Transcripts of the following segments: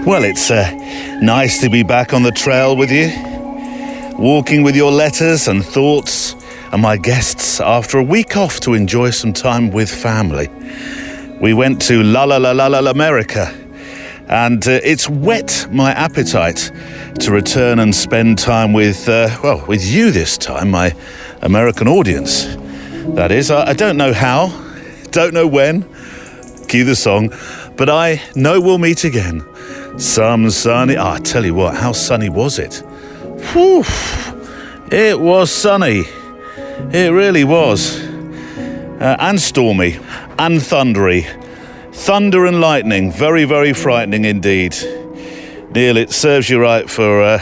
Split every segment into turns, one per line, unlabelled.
Well, it's nice to be back on the trail with you, walking with your letters and thoughts and my guests after a week off to enjoy some time with family. We went to La America, and it's whet my appetite to return and spend time with you this time, my American audience. That is, I don't know how, don't know when, cue the song, but I know we'll meet again. Some sunny... I tell you what, how sunny was it? Whew, it was sunny. It really was. And stormy. And thundery. Thunder and lightning. Very, very frightening indeed. Neil, it serves you right for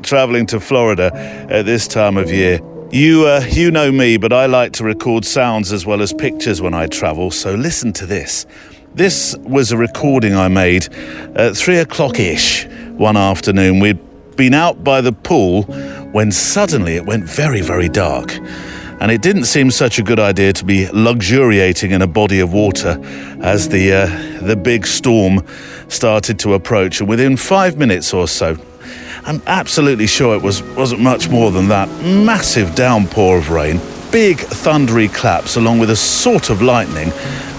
travelling to Florida at this time of year. You know me, but I like to record sounds as well as pictures when I travel, so listen to this. This was a recording I made at 3 o'clock-ish one afternoon. We'd been out by the pool when suddenly it went very, very dark. And it didn't seem such a good idea to be luxuriating in a body of water as the big storm started to approach. And within 5 minutes or so, I'm absolutely sure it wasn't much more than that, massive downpour of rain, big thundery claps along with a sort of lightning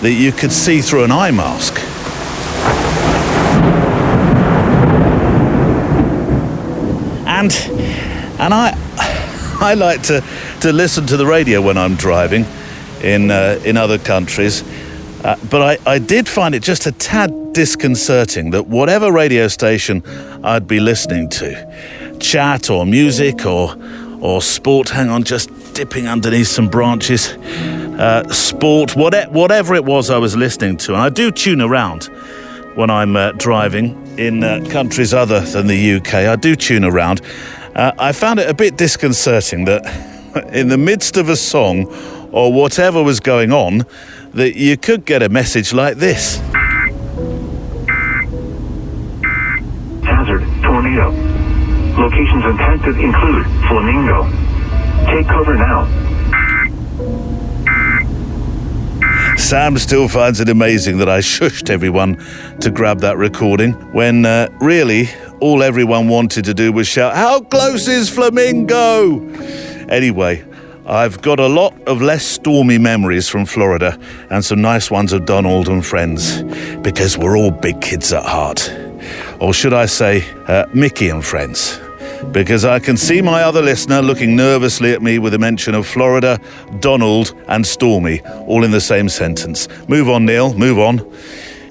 that you could see through an eye mask. And I like to listen to the radio when I'm driving in other countries, but I did find it just a tad disconcerting that whatever radio station I'd be listening to, chat or music or sport, hang on, just dipping underneath some branches, sport, whatever it was I was listening to. And I do tune around when I'm driving in countries other than the UK. I do tune around. I found it a bit disconcerting that in the midst of a song or whatever was going on, that you could get a message like this.
Hazard, tornado. Locations impacted include Flamingo. Take cover now.
Sam still finds it amazing that I shushed everyone to grab that recording when really all everyone wanted to do was shout, "How close is Flamingo?" Anyway, I've got a lot of less stormy memories from Florida and some nice ones of Donald and friends, because we're all big kids at heart. Or should I say, Mickey and friends. Because I can see my other listener looking nervously at me with a mention of Florida, Donald and Stormy, all in the same sentence. Move on, Neil, move on.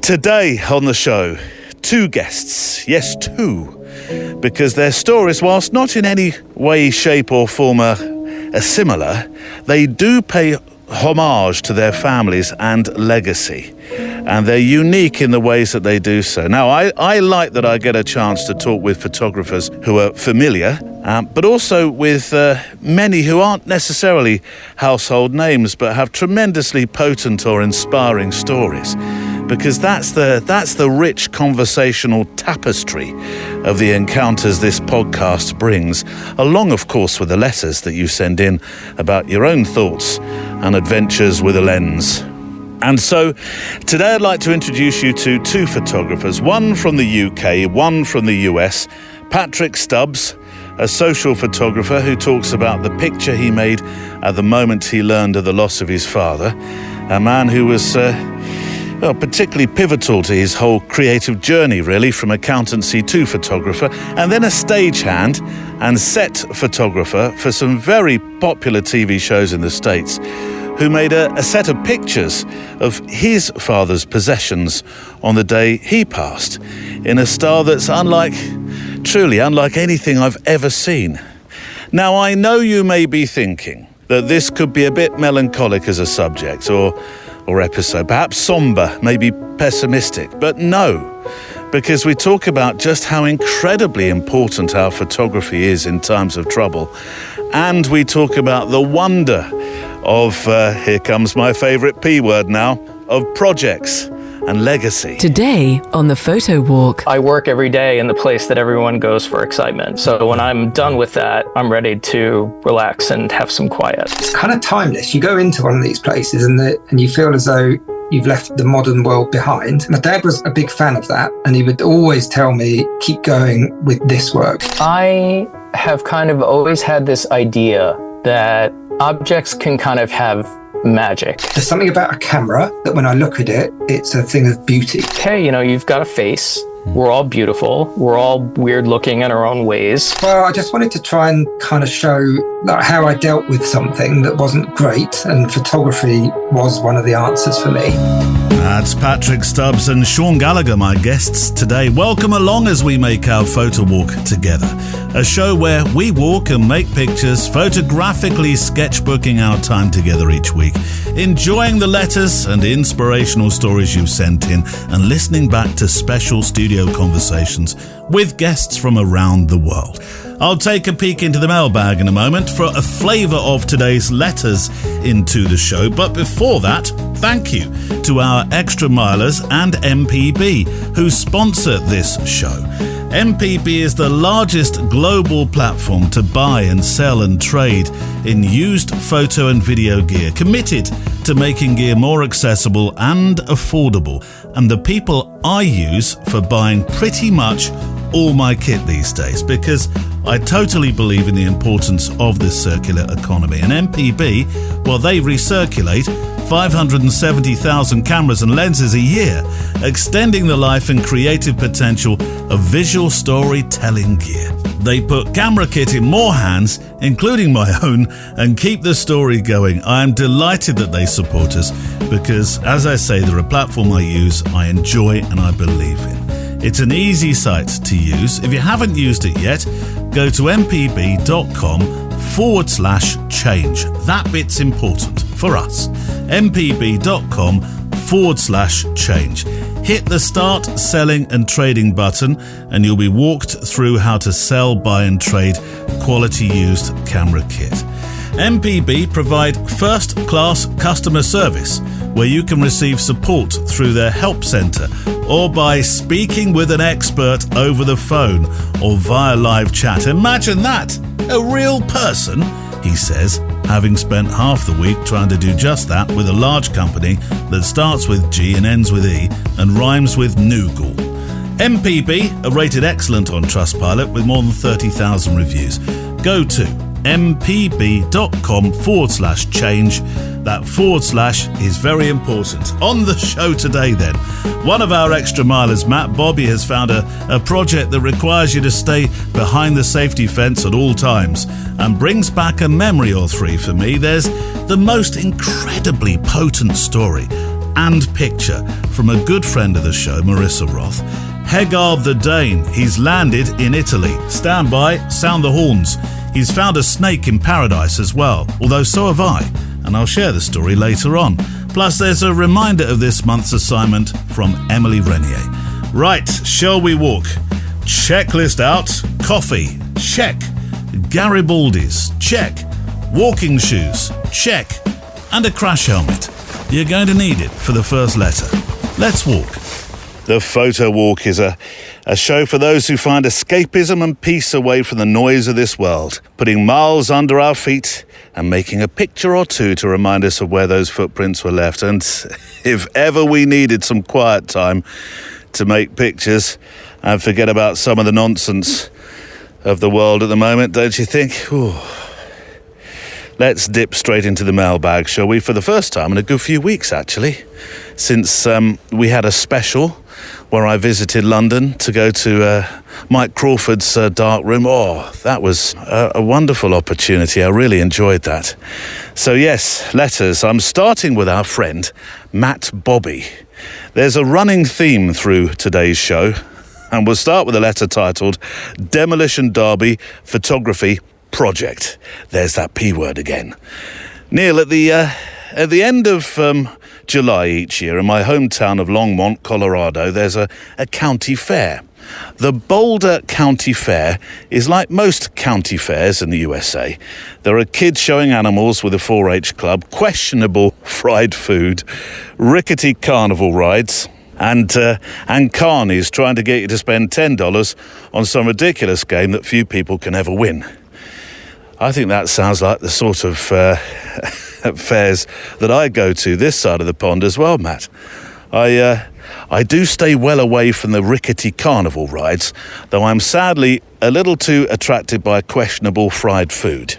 Today on the show, 2 guests. Yes, 2. Because their stories, whilst not in any way, shape or form are similar, they do pay homage to their families and legacy. And they're unique in the ways that they do so. Now, I like that I get a chance to talk with photographers who are familiar, but also with many who aren't necessarily household names, but have tremendously potent or inspiring stories. Because that's the rich conversational tapestry of the encounters this podcast brings, along, of course, with the letters that you send in about your own thoughts and adventures with a lens. And so today I'd like to introduce you to 2 photographers, one from the UK, one from the US. Patrick Stubbs, a social photographer who talks about the picture he made at the moment he learned of the loss of his father, a man who was particularly pivotal to his whole creative journey, really, from accountancy to photographer, and then a stagehand and set photographer for some very popular TV shows in the States, who made a set of pictures of his father's possessions on the day he passed, in a style that's truly unlike anything I've ever seen. Now, I know you may be thinking that this could be a bit melancholic as a subject or episode, perhaps somber, maybe pessimistic, but no, because we talk about just how incredibly important our photography is in times of trouble, and we talk about the wonder of, here comes my favourite P word now, of projects and legacy.
Today on the Photo Walk.
I work every day in the place that everyone goes for excitement. So when I'm done with that, I'm ready to relax and have some quiet.
It's kind of timeless. You go into one of these places and you feel as though you've left the modern world behind. My dad was a big fan of that, and he would always tell me, keep going with this work.
I have kind of always had this idea that objects can kind of have magic.
There's something about a camera that when I look at it, it's a thing of beauty.
Hey, you've got a face. We're all beautiful. We're all weird looking in our own ways.
Well, I just wanted to try and kind of show how I dealt with something that wasn't great, and photography was one of the answers for me.
That's Patrick Stubbs and Sean Gallagher, my guests today. Welcome along as we make our photo walk together. A show where we walk and make pictures, photographically sketchbooking our time together each week, enjoying the letters and inspirational stories you've sent in, and listening back to special studio conversations with guests from around the world. I'll take a peek into the mailbag in a moment for a flavour of today's letters into the show. But before that, thank you to our Extra Milers and MPB who sponsor this show. MPB is the largest global platform to buy and sell and trade in used photo and video gear, committed to making gear more accessible and affordable, and the people I use for buying pretty much all my kit these days, because I totally believe in the importance of this circular economy. And MPB, well, they recirculate 570,000 cameras and lenses a year, extending the life and creative potential of visual storytelling gear. They put camera kit in more hands, including my own, and keep the story going. I am delighted that they support us because, as I say, they're a platform I use, I enjoy, and I believe in. It's an easy site to use. If you haven't used it yet, go to mpb.com/change. That bit's important for us. mpb.com/change. Hit the Start Selling and Trading button and you'll be walked through how to sell, buy and trade quality used camera kit. MPB provide first-class customer service where you can receive support through their help centre or by speaking with an expert over the phone or via live chat. Imagine that! A real person, he says, having spent half the week trying to do just that with a large company that starts with G and ends with E and rhymes with Noogle. MPB are rated excellent on Trustpilot with more than 30,000 reviews. Go to mpb.com/change. That / is very important. On the show today then, one of our extra milers, Matt Bobby, has found a project that requires you to stay behind the safety fence at all times and brings back a memory or three for me. There's the most incredibly potent story and picture from a good friend of the show, Marissa Roth. Hegaard the Dane, he's landed in Italy. Stand by, sound the horns. He's found a snake in paradise as well, although so have I, and I'll share the story later on. Plus, there's a reminder of this month's assignment from Emily Renier. Right, shall we walk? Checklist out. Coffee, check. Garibaldi's, check. Walking shoes, check. And a crash helmet. You're going to need it for the first letter. Let's walk. The Photo Walk is a show for those who find escapism and peace away from the noise of this world, putting miles under our feet and making a picture or two to remind us of where those footprints were left. And if ever we needed some quiet time to make pictures and forget about some of the nonsense of the world at the moment, don't you think? Ooh. Let's dip straight into the mailbag, shall we? For the first time in a good few weeks, actually, since we had a special where I visited London to go to Mike Crawford's dark room. Oh, that was a wonderful opportunity. I really enjoyed that. So yes, letters. I'm starting with our friend, Matt Bobby. There's a running theme through today's show, and we'll start with a letter titled Demolition Derby Photography Project. There's that P word again. Neil, at the end of July each year in my hometown of Longmont, Colorado, there's a county fair. The Boulder County Fair is like most county fairs in the USA. There are kids showing animals with a 4-H club, questionable fried food, rickety carnival rides, and carnies trying to get you to spend $10 on some ridiculous game that few people can ever win. I think that sounds like the sort of fairs that I go to this side of the pond as well, Matt. I do stay well away from the rickety carnival rides, though I'm sadly a little too attracted by questionable fried food.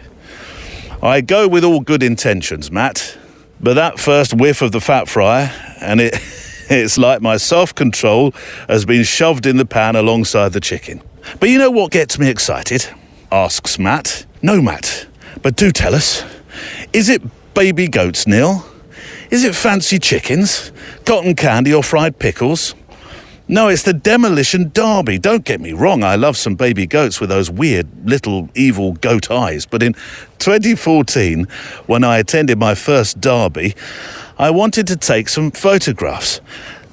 I go with all good intentions, Matt, but that first whiff of the fat fryer, and it's like my self-control has been shoved in the pan alongside the chicken. But you know what gets me excited? Asks Matt. No, Matt, but do tell us. Is it baby goats, Neil? Is it fancy chickens, cotton candy or fried pickles? No, it's the demolition derby. Don't get me wrong, I love some baby goats with those weird little evil goat eyes. But in 2014, when I attended my first derby, I wanted to take some photographs.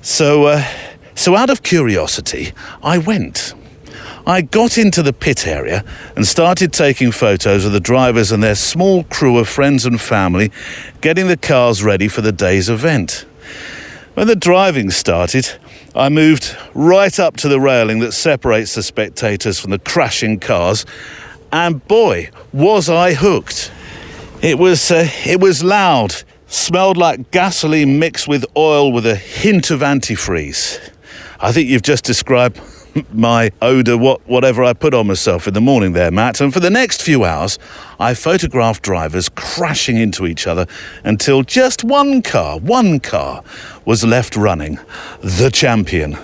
So out of curiosity, I went. I got into the pit area and started taking photos of the drivers and their small crew of friends and family getting the cars ready for the day's event. When the driving started, I moved right up to the railing that separates the spectators from the crashing cars, and boy, was I hooked. It was loud, smelled like gasoline mixed with oil with a hint of antifreeze. I think you've just described my odour, whatever I put on myself in the morning there, Matt. And for the next few hours, I photographed drivers crashing into each other until just one car was left running, the champion.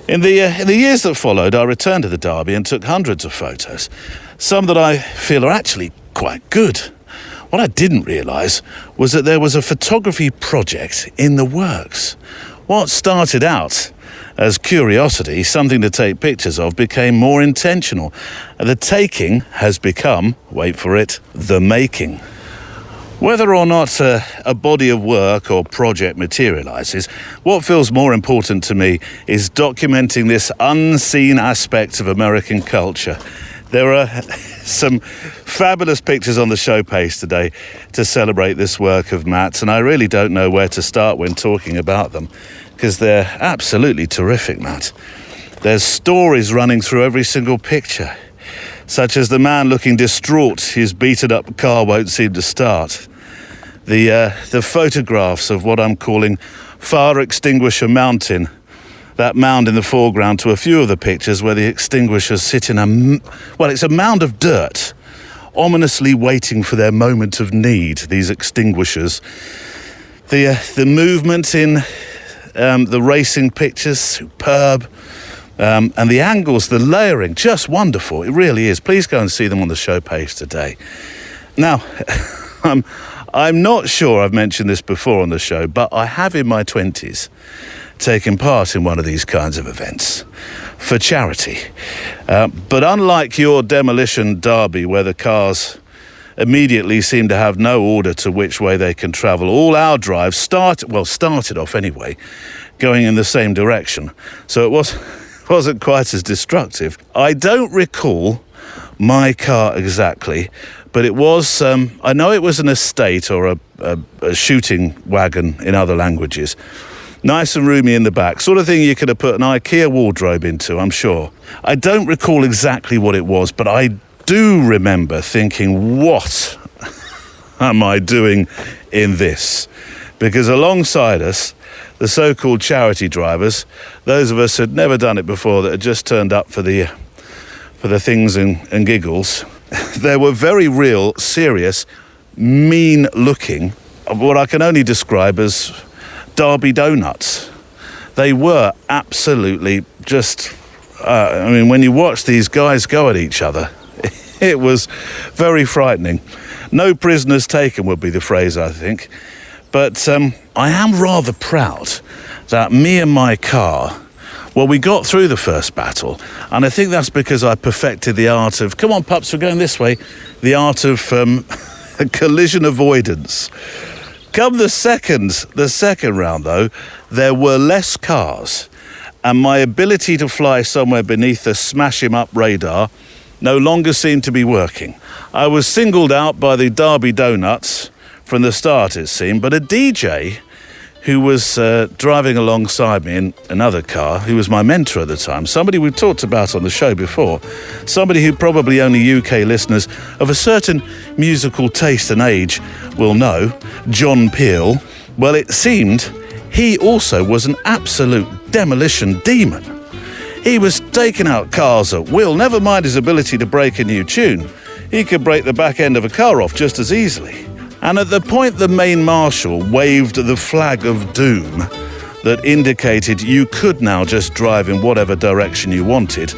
In the years that followed, I returned to the derby and took hundreds of photos, some that I feel are actually quite good. What I didn't realise was that there was a photography project in the works. What started out as curiosity, something to take pictures of, became more intentional. The taking has become, wait for it, the making. Whether or not a body of work or project materialises, what feels more important to me is documenting this unseen aspect of American culture. There are some fabulous pictures on the show page today to celebrate this work of Matt's, and I really don't know where to start when talking about them, because they're absolutely terrific, Matt. There's stories running through every single picture, such as the man looking distraught, his beaten-up car won't seem to start. The photographs of what I'm calling Fire Extinguisher Mountain, that mound in the foreground to a few of the pictures where the extinguishers sit in it's a mound of dirt, ominously waiting for their moment of need, these extinguishers. The movement in the racing pictures, superb. And the angles, the layering, just wonderful. It really is. Please go and see them on the show page today. Now, I'm not sure I've mentioned this before on the show, but I have in my 20s taken part in one of these kinds of events for charity. But unlike your demolition derby, where the cars immediately seem to have no order to which way they can travel, all our drives started off anyway, going in the same direction. So it wasn't quite as destructive. I don't recall my car exactly, but it was, I know it was an estate or a shooting wagon in other languages. Nice and roomy in the back, sort of thing you could have put an IKEA wardrobe into, I'm sure. I don't recall exactly what it was, but I do remember thinking, what am I doing in this? Because alongside us, the so-called charity drivers, those of us who'd never done it before, that had just turned up for the things and giggles, there were very real, serious, mean-looking, what I can only describe as Derby donuts. They were absolutely just, when you watch these guys go at each other, it was very frightening. No prisoners taken would be the phrase, I think. But I am rather proud that me and my car, we got through the first battle, and I think that's because I perfected the art of, come on pups, we're going this way, the art of collision avoidance. Come the second round, though, there were less cars, and my ability to fly somewhere beneath the smash-him-up radar no longer seemed to be working. I was singled out by the Derby Donuts from the start, it seemed, but a DJ who was driving alongside me in another car, who was my mentor at the time, somebody we've talked about on the show before, somebody who probably only UK listeners of a certain musical taste and age will know, John Peel. Well, it seemed he also was an absolute demolition demon. He was taking out cars at will, never mind his ability to break a new tune. He could break the back end of a car off just as easily. And at the point the main marshal waved the flag of doom that indicated you could now just drive in whatever direction you wanted,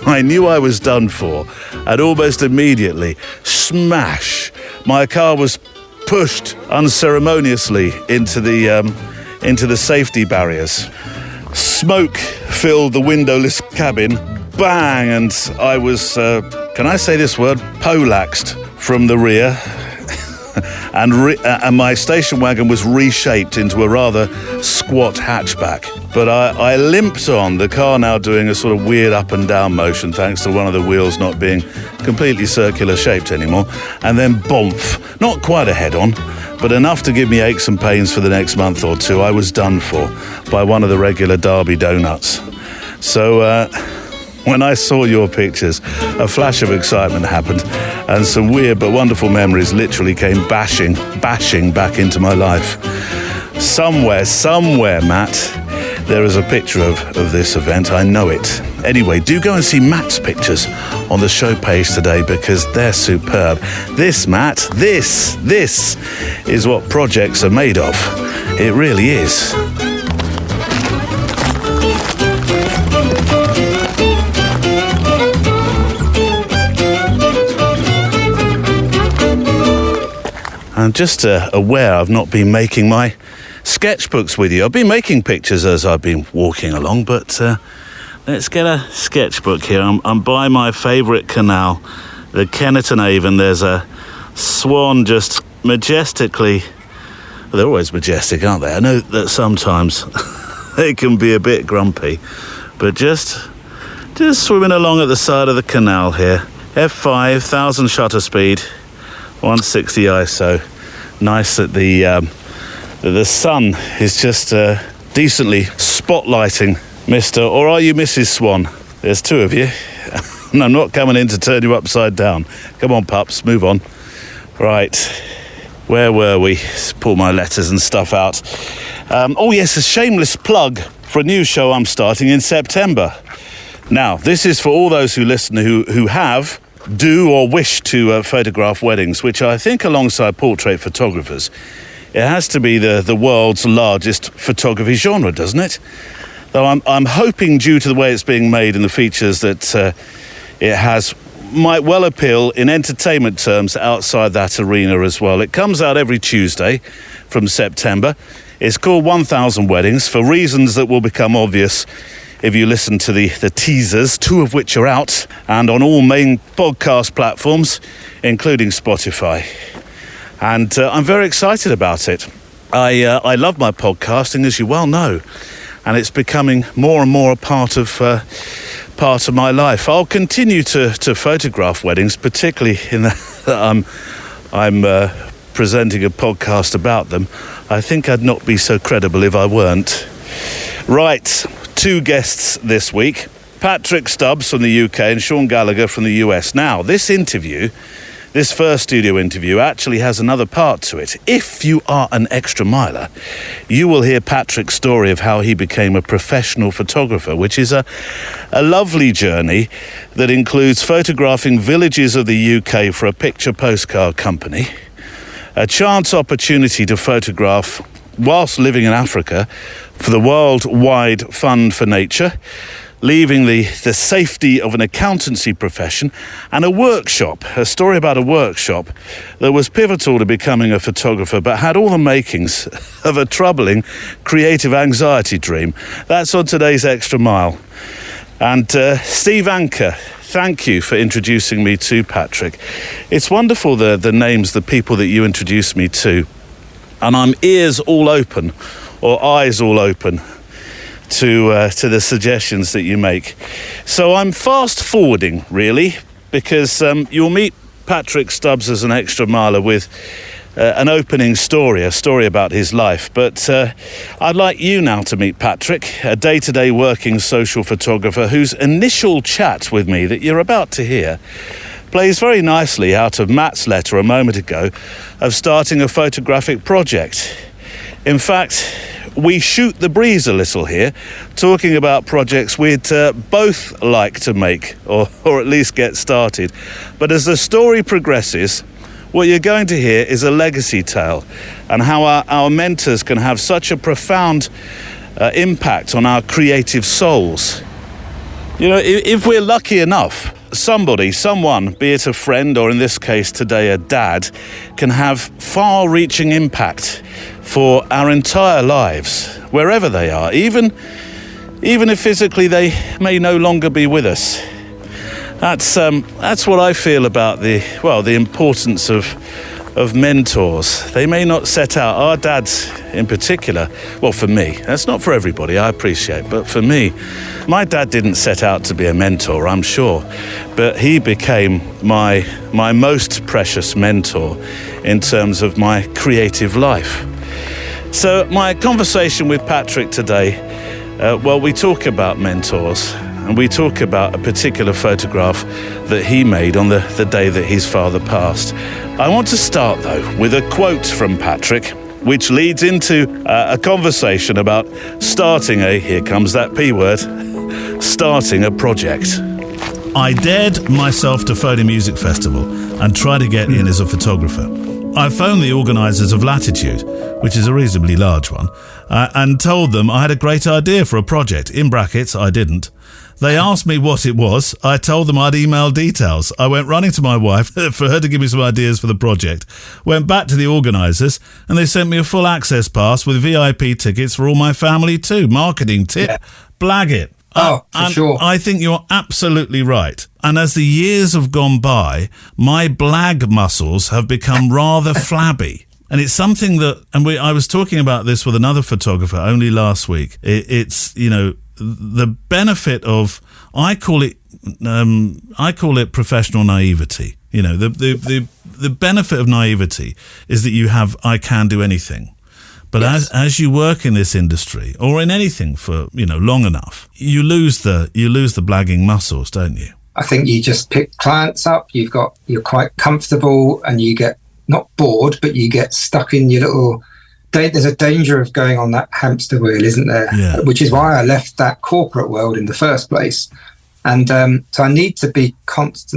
I knew I was done for. And almost immediately, smash, my car was pushed unceremoniously into the safety barriers. Smoke filled the windowless cabin, bang, and I was, can I say this word, poleaxed from the rear. And my station wagon was reshaped into a rather squat hatchback. But I limped on, the car now doing a sort of weird up and down motion thanks to one of the wheels not being completely circular shaped anymore. And then bomph, not quite a head-on, but enough to give me aches and pains for the next month or two. I was done for by one of the regular Derby donuts. So when I saw your pictures, a flash of excitement happened, and some weird but wonderful memories literally came bashing back into my life. Somewhere, Matt, there is a picture of this event. I know it. Anyway, do go and see Matt's pictures on the show page today because they're superb. This, Matt, this is what projects are made of. It really is. I'm just aware I've not been making my sketchbooks with you. I've been making pictures as I've been walking along, but let's get a sketchbook here. I'm by my favourite canal, the Kennet and Avon. There's a swan just majestically... Well, they're always majestic, aren't they? I know that sometimes they can be a bit grumpy, but just swimming along at the side of the canal here. F5, 1000 shutter speed, 160 ISO. Nice that the sun is just decently spotlighting Mr. or are you Mrs. Swan? There's two of you. And I'm not coming in to turn you upside down. Come on, pups, move on. Right, where were we? Pull my letters and stuff out. Oh yes, a shameless plug for a new show I'm starting in September. Now, this is for all those who listen who have, do or wish to photograph weddings, which I think alongside portrait photographers, it has to be the world's largest photography genre, doesn't it? Though I'm hoping, due to the way it's being made and the features that it has, might well appeal in entertainment terms outside that arena as well. It comes out every Tuesday from September. It's called 1000 Weddings for reasons that will become obvious if you listen to the teasers, two of which are out and on all main podcast platforms, including Spotify. And I'm very excited about it. I love my podcasting, as you well know, and it's becoming more and more a part of my life. I'll continue to photograph weddings, particularly in that I'm presenting a podcast about them. I think I'd not be so credible if I weren't. Right. Two guests this week, Patrick Stubbs from the UK and Sean Gallagher from the US. Now, this first studio interview actually has another part to it. If you are an extra miler, you will hear Patrick's story of how he became a professional photographer, which is a lovely journey that includes photographing villages of the UK for a picture postcard company, a chance opportunity to photograph whilst living in Africa for the Worldwide Fund for Nature, leaving the safety of an accountancy profession, and a story about a workshop that was pivotal to becoming a photographer but had all the makings of a troubling creative anxiety dream. That's on today's Extra Mile. And Steve Anker, thank you for introducing me to Patrick. It's wonderful the names, the people that you introduced me to. And I'm ears all open, or eyes all open, to the suggestions that you make. So I'm fast forwarding, really, because you'll meet Patrick Stubbs as an extra miler with an opening story, a story about his life. But I'd like you now to meet Patrick, a day-to-day working social photographer whose initial chat with me that you're about to hear plays very nicely out of Matt's letter a moment ago of starting a photographic project. In fact, we shoot the breeze a little here, talking about projects we'd both like to make, or at least get started. But as the story progresses, what you're going to hear is a legacy tale, and how our mentors can have such a profound impact on our creative souls. You know, if we're lucky enough, someone, be it a friend or in this case today a dad, can have far-reaching impact for our entire lives, wherever they are, even if physically they may no longer be with us. That's what I feel about the importance of mentors. They may not set out, our dads in particular, well, for me, that's not for everybody, I appreciate, but for me, my dad didn't set out to be a mentor, I'm sure, but he became my most precious mentor in terms of my creative life. So my conversation with Patrick today, we talk about mentors, and we talk about a particular photograph that he made on the day that his father passed. I want to start, though, with a quote from Patrick, which leads into a conversation about starting here comes that P word, starting a project.
I dared myself to phone a music festival and try to get in as a photographer. I phoned the organisers of Latitude, which is a reasonably large one, and told them I had a great idea for a project. In brackets, I didn't. They asked me what it was. I told them I'd emailed details. I went running to my wife for her to give me some ideas for the project. Went back to the organisers, and they sent me a full access pass with VIP tickets for all my family too. Marketing tip, blag it.
Oh, for sure.
I think you're absolutely right. And as the years have gone by, my blag muscles have become rather flabby. And it's something that, I was talking about this with another photographer only last week. It's, you know, the benefit of, I call it professional naivety. You know, the benefit of naivety is that you have, I can do anything. But yes, as you work in this industry or in anything for, you know, long enough, you lose the blagging muscles, don't you?
I think you just pick clients up, you're quite comfortable, and you get not bored, but you get stuck in your little. There's a danger of going on that hamster wheel, isn't there?
Yeah.
Which is why I left that corporate world in the first place. And so I need to be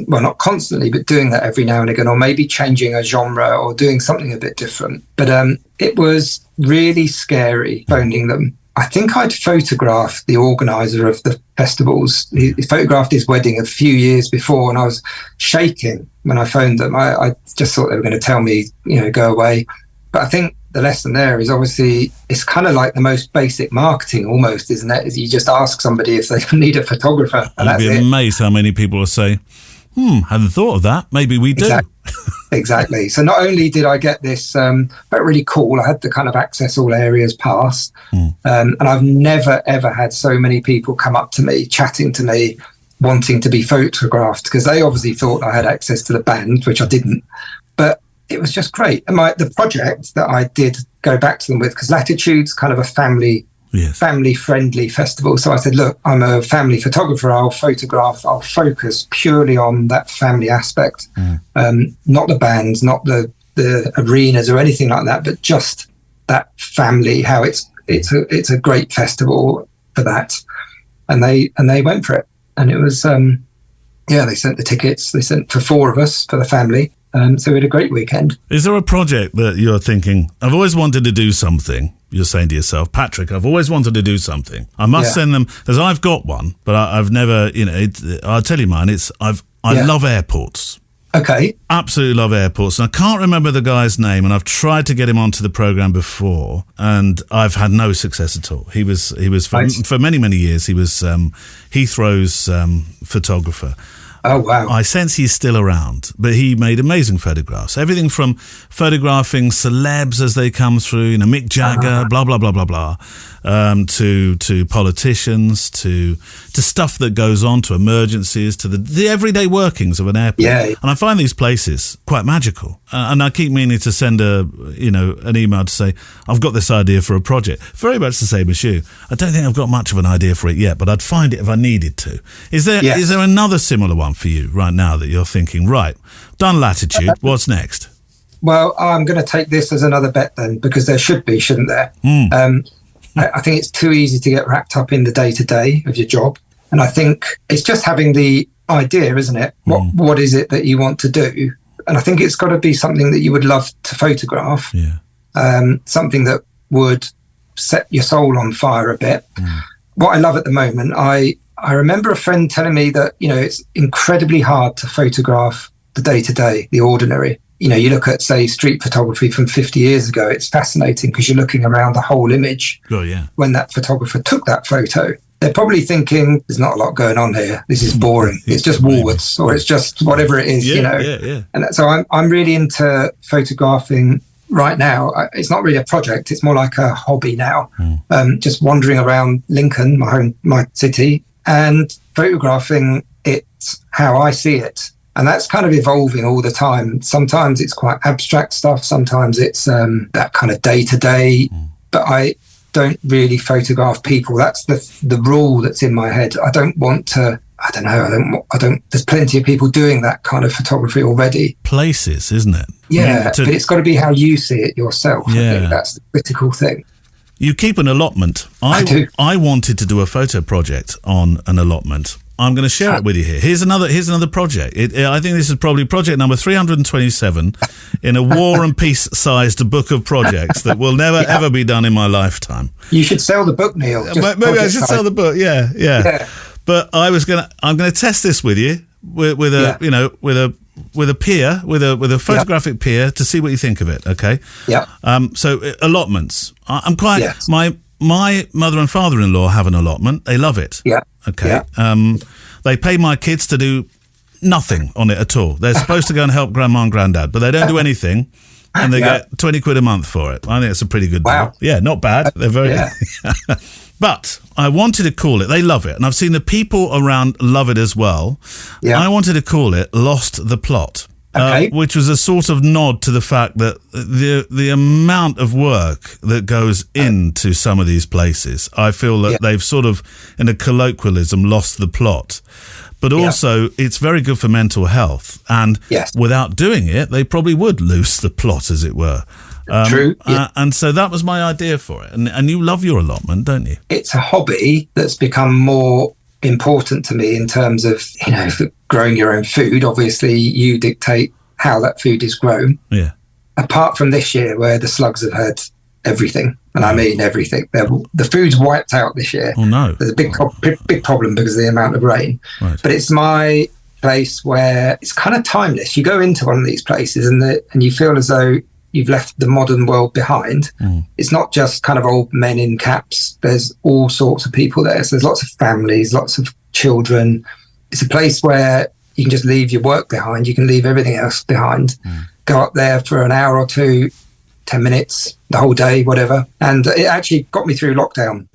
not constantly, but doing that every now and again, or maybe changing a genre or doing something a bit different. But it was really scary phoning them. I think I'd photographed the organizer of the festivals. He photographed his wedding a few years before, and I was shaking when I phoned them. I just thought they were going to tell me, you know, go away. But I think the lesson there is obviously it's kind of like the most basic marketing almost, isn't it? Is you just ask somebody if they need a photographer. And
You'd be amazed how many people will say, hadn't thought of that. Maybe we do.
Exactly. So not only did I get this, but really cool, I had the kind of access all areas pass. And I've never, ever had so many people come up to me, chatting to me, wanting to be photographed, because they obviously thought I had access to the band, which I didn't. But it was just great. And the project that I did go back to them with, because Latitude's kind of a family-friendly festival. So I said, look, I'm a family photographer. I'll focus purely on that family aspect. Not the bands, not the arenas or anything like that, but just that family, how it's a great festival for that. And they went for it. And it was, they sent the tickets. They sent for 4 of us, for the family. So we had a great weekend.
Is there a project that you're thinking, I've always wanted to do something? You're saying to yourself, Patrick, I've always wanted to do something. I must send them, because I've got one, but I've never, you know, I'll tell you mine. I love airports.
Okay.
Absolutely love airports. And I can't remember the guy's name, and I've tried to get him onto the program before, and I've had no success at all. He was for many, many years, he was Heathrow's photographer.
Oh, wow.
I sense he's still around, but he made amazing photographs. Everything from photographing celebs as they come through, Mick Jagger, blah, blah, blah, blah, blah, to politicians, to stuff that goes on, to emergencies, to the everyday workings of an airport.
Yeah.
And I find these places quite magical. And I keep meaning to send an email to say, I've got this idea for a project. Very much the same as you. I don't think I've got much of an idea for it yet, but I'd find it if I needed to. Is there another similar one for you right now that you're thinking, right, done latitude, what's next?
Well, I'm going to take this as another bet then, because there should be, shouldn't there? I think it's too easy to get wrapped up in the day-to-day of your job. And I think it's just having the idea, isn't it? What is it that you want to do? And I think it's got to be something that you would love to photograph, something that would set your soul on fire a bit. What I love at the moment, I remember a friend telling me that, it's incredibly hard to photograph the day-to-day, the ordinary. You look at, say, street photography from 50 years ago, it's fascinating because you're looking around the whole image.
Oh, yeah.
When that photographer took that photo, they're probably thinking, there's not a lot going on here. This is boring. It's just Woolworths, or it's just whatever it is,
Yeah.
And so I'm really into photographing right now. It's not really a project. It's more like a hobby now. Just wandering around Lincoln, my city, and photographing it how I see it. And that's kind of evolving all the time. Sometimes it's quite abstract stuff. Sometimes it's that kind of day-to-day. But I don't really photograph people. That's the rule that's in my head. I don't want to, I don't, there's plenty of people doing that kind of photography already.
Places, isn't it?
Yeah, but it's got to be how you see it yourself.
Yeah.
I think that's the critical thing.
You keep an allotment.
I do.
I wanted to do a photo project on an allotment. I'm going to share it with you here. Here's another project. I think this is probably project number 327 in a War and Peace sized book of projects that will never ever be done in my lifetime.
You should sell the book, Neil.
Maybe I should sell the book. Yeah. But I'm going to test this with you with a peer, with a photographic peer, to see what you think of it. Okay.
Yeah.
So allotments. I'm quite my mother and father-in-law have an allotment. They love it.
Yeah.
Okay. Yeah. They pay my kids to do nothing on it at all. They're supposed to go and help grandma and granddad, but they don't do anything, and they get 20 quid a month for it. I think it's a pretty good deal. Yeah, not bad. They're very But I wanted to call it, they love it, and I've seen the people around love it as well. Yeah. I wanted to call it Lost the Plot. Which was a sort of nod to the fact that the amount of work that goes into some of these places, I feel that they've sort of, in a colloquialism, lost the plot. But also, it's very good for mental health. And without doing it, they probably would lose the plot, as it were.
True.
And so that was my idea for it. And you love your allotment, don't you?
It's a hobby that's become more important to me in terms of, growing your own food. Obviously, you dictate how that food is grown. Yeah. Apart from this year, where the slugs have had everything, and I mean everything. The food's wiped out this year.
Oh no!
There's a big problem because of the amount of rain. Right. But it's my place where it's kind of timeless. You go into one of these places and you feel as though you've left the modern world behind. It's not just kind of old men in caps. There's all sorts of people there. So there's lots of families, lots of children. It's a place where you can just leave your work behind. You can leave everything else behind. Go up there for an hour or two, 10 minutes, the whole day, whatever. And it actually got me through lockdown.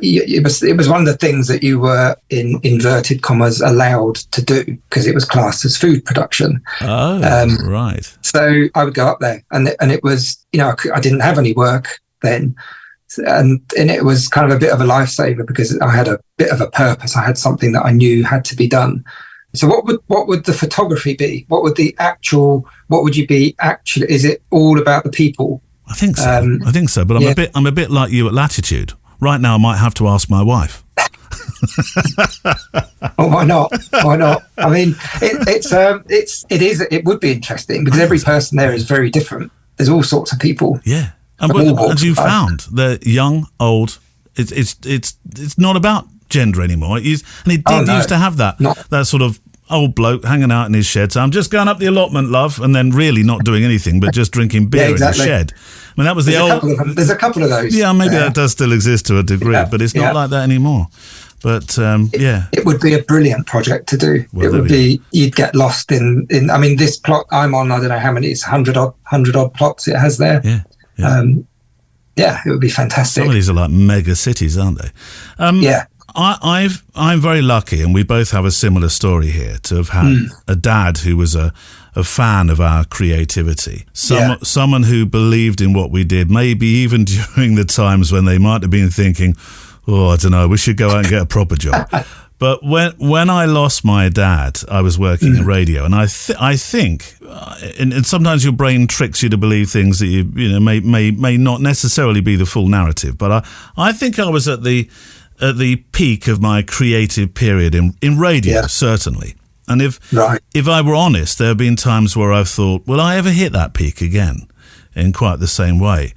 It was one of the things that you were, in inverted commas, allowed to do because it was classed as food production.
Oh, right.
So I would go up there and it was, I didn't have any work then. And it was kind of a bit of a lifesaver because I had a bit of a purpose. I had something that I knew had to be done. So what would the photography be? What would you be actually? Is it all about the people?
I think so. But I'm a bit like you at Latitude. Right now, I might have to ask my wife.
Oh, why not? I mean, it would be interesting because every person there is very different. There's all sorts of people.
Yeah. And as you found, they're young, old. It's not about gender anymore. It used to have that sort of old bloke hanging out in his shed. So I'm just going up the allotment, love, and then really not doing anything but just drinking beer in the shed. I mean, that was
There's a couple of those.
Yeah, maybe that does still exist to a degree, but it's not like that anymore. But
it would be a brilliant project to do. Well, it would be. You'd get lost in. I mean, this plot I'm on, I don't know how many. It's 100 odd plots it has there. Yeah, it would be fantastic.
Some of these are like mega cities, aren't they? I'm very lucky, and we both have a similar story here, to have had a dad who was a fan of our creativity. Someone who believed in what we did, maybe even during the times when they might have been thinking, oh, I don't know, we should go out and get a proper job. But when I lost my dad, I was working in radio, and I think, and sometimes your brain tricks you to believe things that you know may not necessarily be the full narrative. But I think I was at the peak of my creative period in radio, certainly. And if I were honest, there have been times where I've thought, will I ever hit that peak again in quite the same way?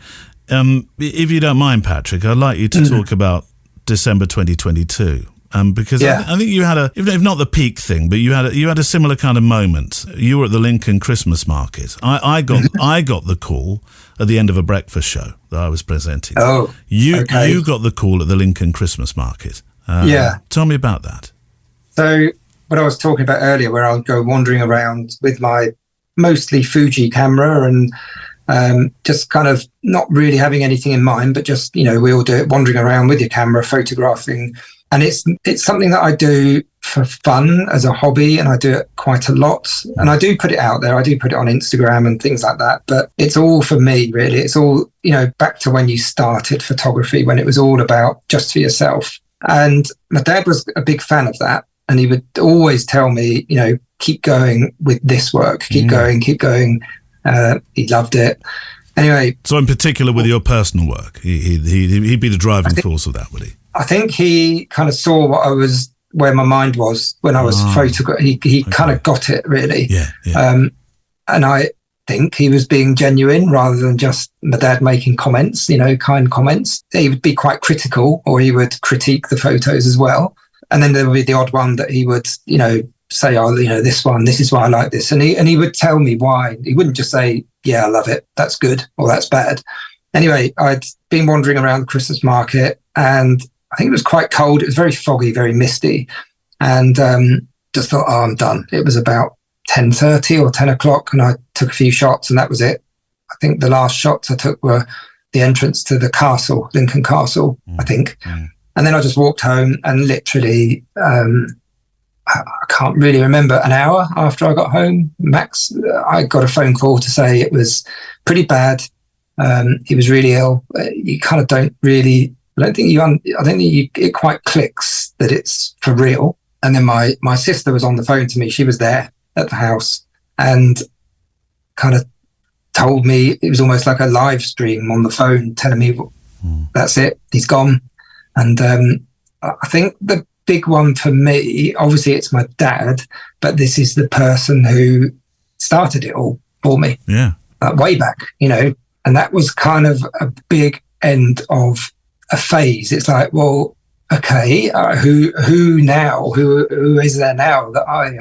If you don't mind, Patrick, I'd like you to talk about December 2022. Because I think you had if not the peak thing, but you had a similar kind of moment. You were at the Lincoln Christmas market. I got the call at the end of a breakfast show that I was presenting.
Oh,
you got the call at the Lincoln Christmas market. Tell me about that.
So what I was talking about earlier, where I'll go wandering around with my mostly Fuji camera and just kind of not really having anything in mind, but just, we all do it, wandering around with your camera, photographing. And it's something that I do for fun as a hobby, and I do it quite a lot. And I do put it out there. I do put it on Instagram and things like that. But it's all for me, really. It's all, back to when you started photography, when it was all about just for yourself. And my dad was a big fan of that. And he would always tell me, keep going with this work, keep going. He loved it. Anyway. So
in particular with your personal work, he'd be the driving force of that, would he?
I think he kind of saw where my mind was when I was photographing. He kind of got it, really.
Yeah.
And I think he was being genuine rather than just my dad making comments, kind comments. He would be quite critical, or he would critique the photos as well. And then there would be the odd one that he would, say, oh, this one, this is why I like this. And he would tell me why. He wouldn't just say, yeah, I love it, that's good, or that's bad. Anyway, I'd been wandering around the Christmas market, and I think it was quite cold. It was very foggy, very misty, and just thought, oh, I'm done. It was about 10:30 or 10 o'clock, and I took a few shots, and that was it. I think the last shots I took were the entrance to the castle, Lincoln Castle, I think. And then I just walked home, and literally, I can't really remember, an hour after I got home, max, I got a phone call to say it was pretty bad. He was really ill. You kind of don't really... I don't think it quite clicks that it's for real. And then my sister was on the phone to me. She was there at the house and kind of told me, it was almost like a live stream on the phone, telling me, that's it, he's gone. And I think the big one for me, obviously it's my dad, but this is the person who started it all for me.
Yeah.
Way back, and that was kind of a big end of a phase. It's like, well, okay, who now? Who is there now that I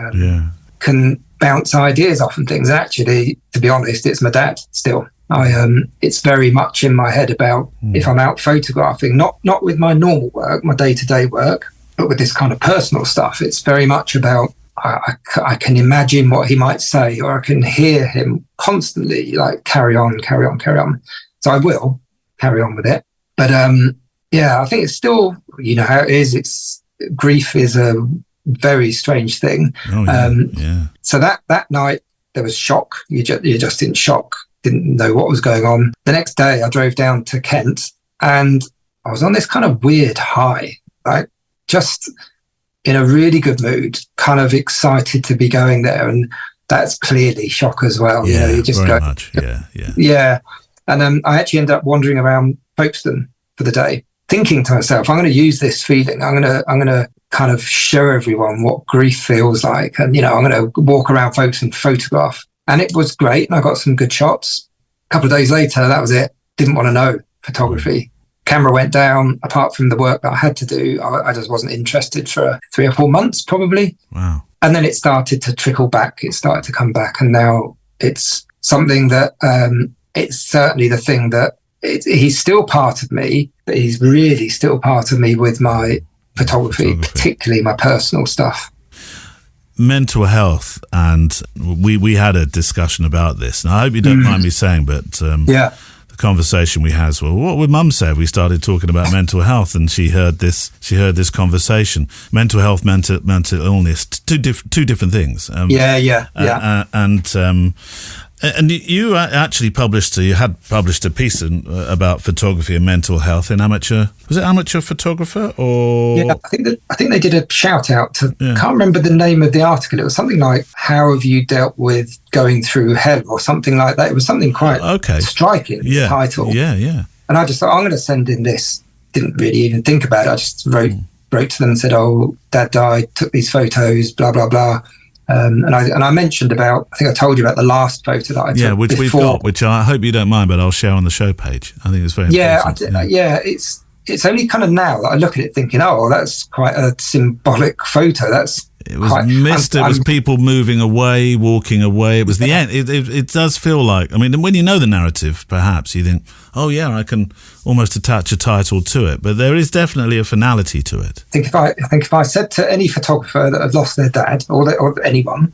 can bounce ideas off and things? And actually, to be honest, it's my dad still. It's very much in my head about if I'm out photographing, not with my normal work, my day-to-day work, but with this kind of personal stuff. It's very much about I can imagine what he might say, or I can hear him constantly like carry on. So I will carry on with it. But I think it's still, how it is. Grief is a very strange thing. So that night there was shock. You're just in shock. Didn't know what was going on. The next day I drove down to Kent, and I was on this kind of weird high, like just in a really good mood, kind of excited to be going there. And that's clearly shock as well. You just
very
go,
much.
Yeah. And I actually ended up wandering around Folkestone for the day, thinking to myself, I'm going to use this feeling. I'm going to kind of show everyone what grief feels like. And, I'm going to walk around Folkestone, photograph. And it was great. And I got some good shots. A couple of days later, that was it. Didn't want to know photography. Camera went down. Apart from the work that I had to do, I just wasn't interested for 3 or 4 months, probably.
Wow.
And then it started to trickle back. It started to come back. And now it's something that it's certainly the thing that he's still part of me, but he's really still part of me with my photography, particularly my personal stuff.
Mental health, and we had a discussion about this, and I hope you don't mind me saying, but the conversation we had was, well, what would Mum say if we started talking about mental health? And she heard this conversation. Mental health, mental illness, two different things. And you actually had published a piece about photography and mental health in Amateur. Was it Amateur Photographer or?
Yeah, I think they did a shout out to. Yeah. Can't remember the name of the article. It was something like "How have you dealt with going through hell?" or something like that. It was something quite striking. The title. Yeah. And I just thought, I'm going to send in this. Didn't really even think about it. I just wrote to them and said, "Oh, Dad died. Took these photos. Blah blah blah." And I mentioned about, I think I told you about the last photo that I took.
Which we've got, which I hope you don't mind, but I'll share on the show page. I think it's very important.
It's only kind of now that I look at it thinking, oh, that's quite a symbolic photo.
It was people moving away, walking away. It was the end. It does feel like, I mean, when you know the narrative, perhaps you think, oh yeah, I can almost attach a title to it. But there is definitely a finality to it.
I think if I said to any photographer that had lost their dad or anyone,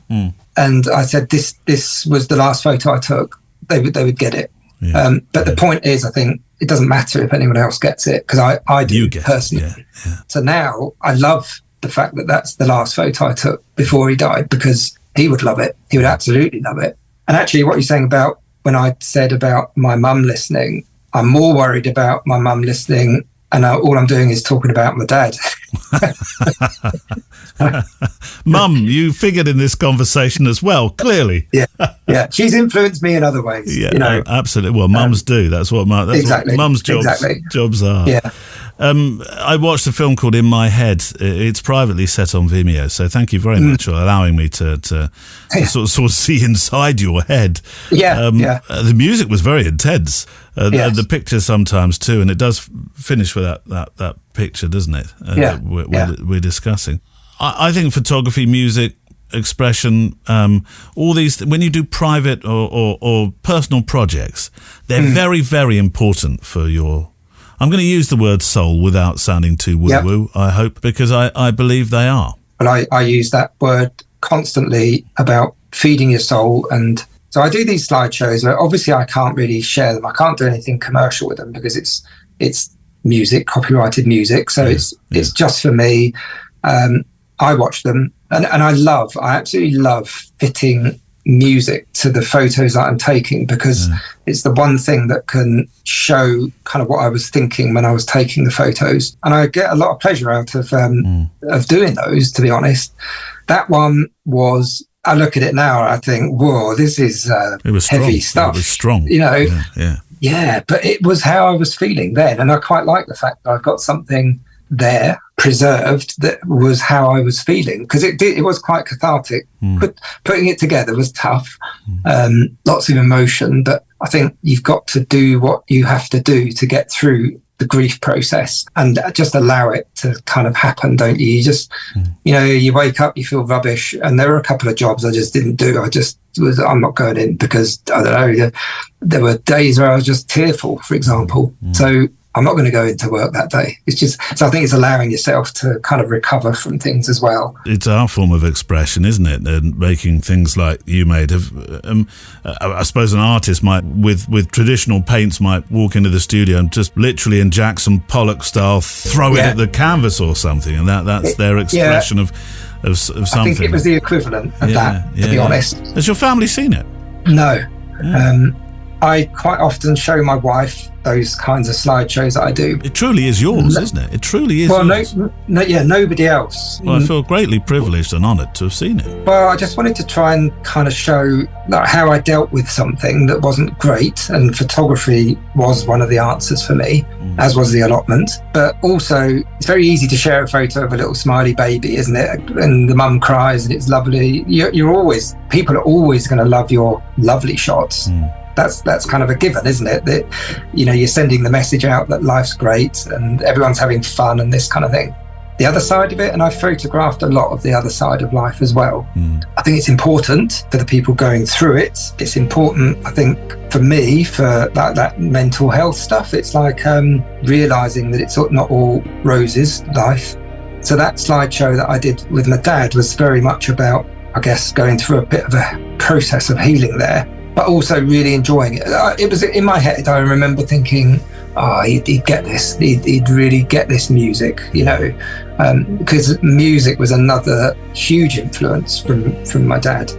and I said this was the last photo I took, they would get it. Yeah. But the point is, I think it doesn't matter if anyone else gets it, because I do personally. Yeah. So now I love the fact that that's the last photo I took before he died, because he would love it. He would absolutely love it. And actually, what you're saying about when I said about my mum listening, I'm more worried about my mum listening, and all I'm doing is talking about my dad.
Mum, you figured in this conversation as well, clearly.
Yeah. She's influenced me in other ways.
Yeah, absolutely. Well, mums do. That's what mums' jobs are. Yeah. I watched a film called In My Head. It's privately set on Vimeo, so thank you very much for allowing me to sort of see inside your head. The music was very intense. The picture sometimes too, and it does finish with that picture, doesn't it? That we're discussing. I think photography, music, expression, all these, when you do private or personal projects, they're very, very important for your, I'm going to use the word soul without sounding too woo-woo, I hope, because I believe they are.
Well, I use that word constantly about feeding your soul. And so I do these slideshows where obviously I can't really share them. I can't do anything commercial with them because it's music, copyrighted music. So it's just for me. I watch them and I absolutely love fitting music to the photos that I'm taking, because it's the one thing that can show kind of what I was thinking when I was taking the photos. And I get a lot of pleasure out of doing those, to be honest. That one was, I look at it now and I think, whoa, this is heavy stuff.
It was strong.
You know? Yeah, but it was how I was feeling then. And I quite like the fact that I've got something there preserved that was how I was feeling, because it was quite cathartic. Putting it together was tough, lots of emotion, but I think you've got to do what you have to do to get through the grief process and just allow it to kind of happen, don't you? You just you wake up, you feel rubbish, and there were a couple of jobs I just didn't do. I'm not going in because I don't know, there were days where I was just tearful, for example. So I'm not going to go into work that day. It's just, so I think it's allowing yourself to kind of recover from things as well.
It's our form of expression, isn't it? And making things like you made of, I suppose an artist might, with traditional paints, might walk into the studio and just literally in Jackson Pollock style throw it at the canvas or something, and that's their expression of something.
I think it was the equivalent of that, to be honest.
Has your family seen it?
No. I quite often show my wife those kinds of slideshows that I do.
It truly is yours, isn't it? It truly is yours.
Nobody else.
Well, I feel greatly privileged and honoured to have seen it.
Well, I just wanted to try and kind of show how I dealt with something that wasn't great, and photography was one of the answers for me, as was the allotment. But also, it's very easy to share a photo of a little smiley baby, isn't it? And the mum cries and it's lovely. People are always going to love your lovely shots. That's kind of a given, isn't it? That you're sending the message out that life's great and everyone's having fun and this kind of thing. the other side of it, and I photographed a lot of the other side of life as well. I think it's important for the people going through it. It's important, I think, for me, for that mental health stuff. It's like realizing that it's not all roses, life. So that slideshow that I did with my dad was very much about, I guess, going through a bit of a process of healing there, but also really enjoying it. It was in my head, I remember thinking, he'd get this, he'd really get this music, because music was another huge influence from my dad.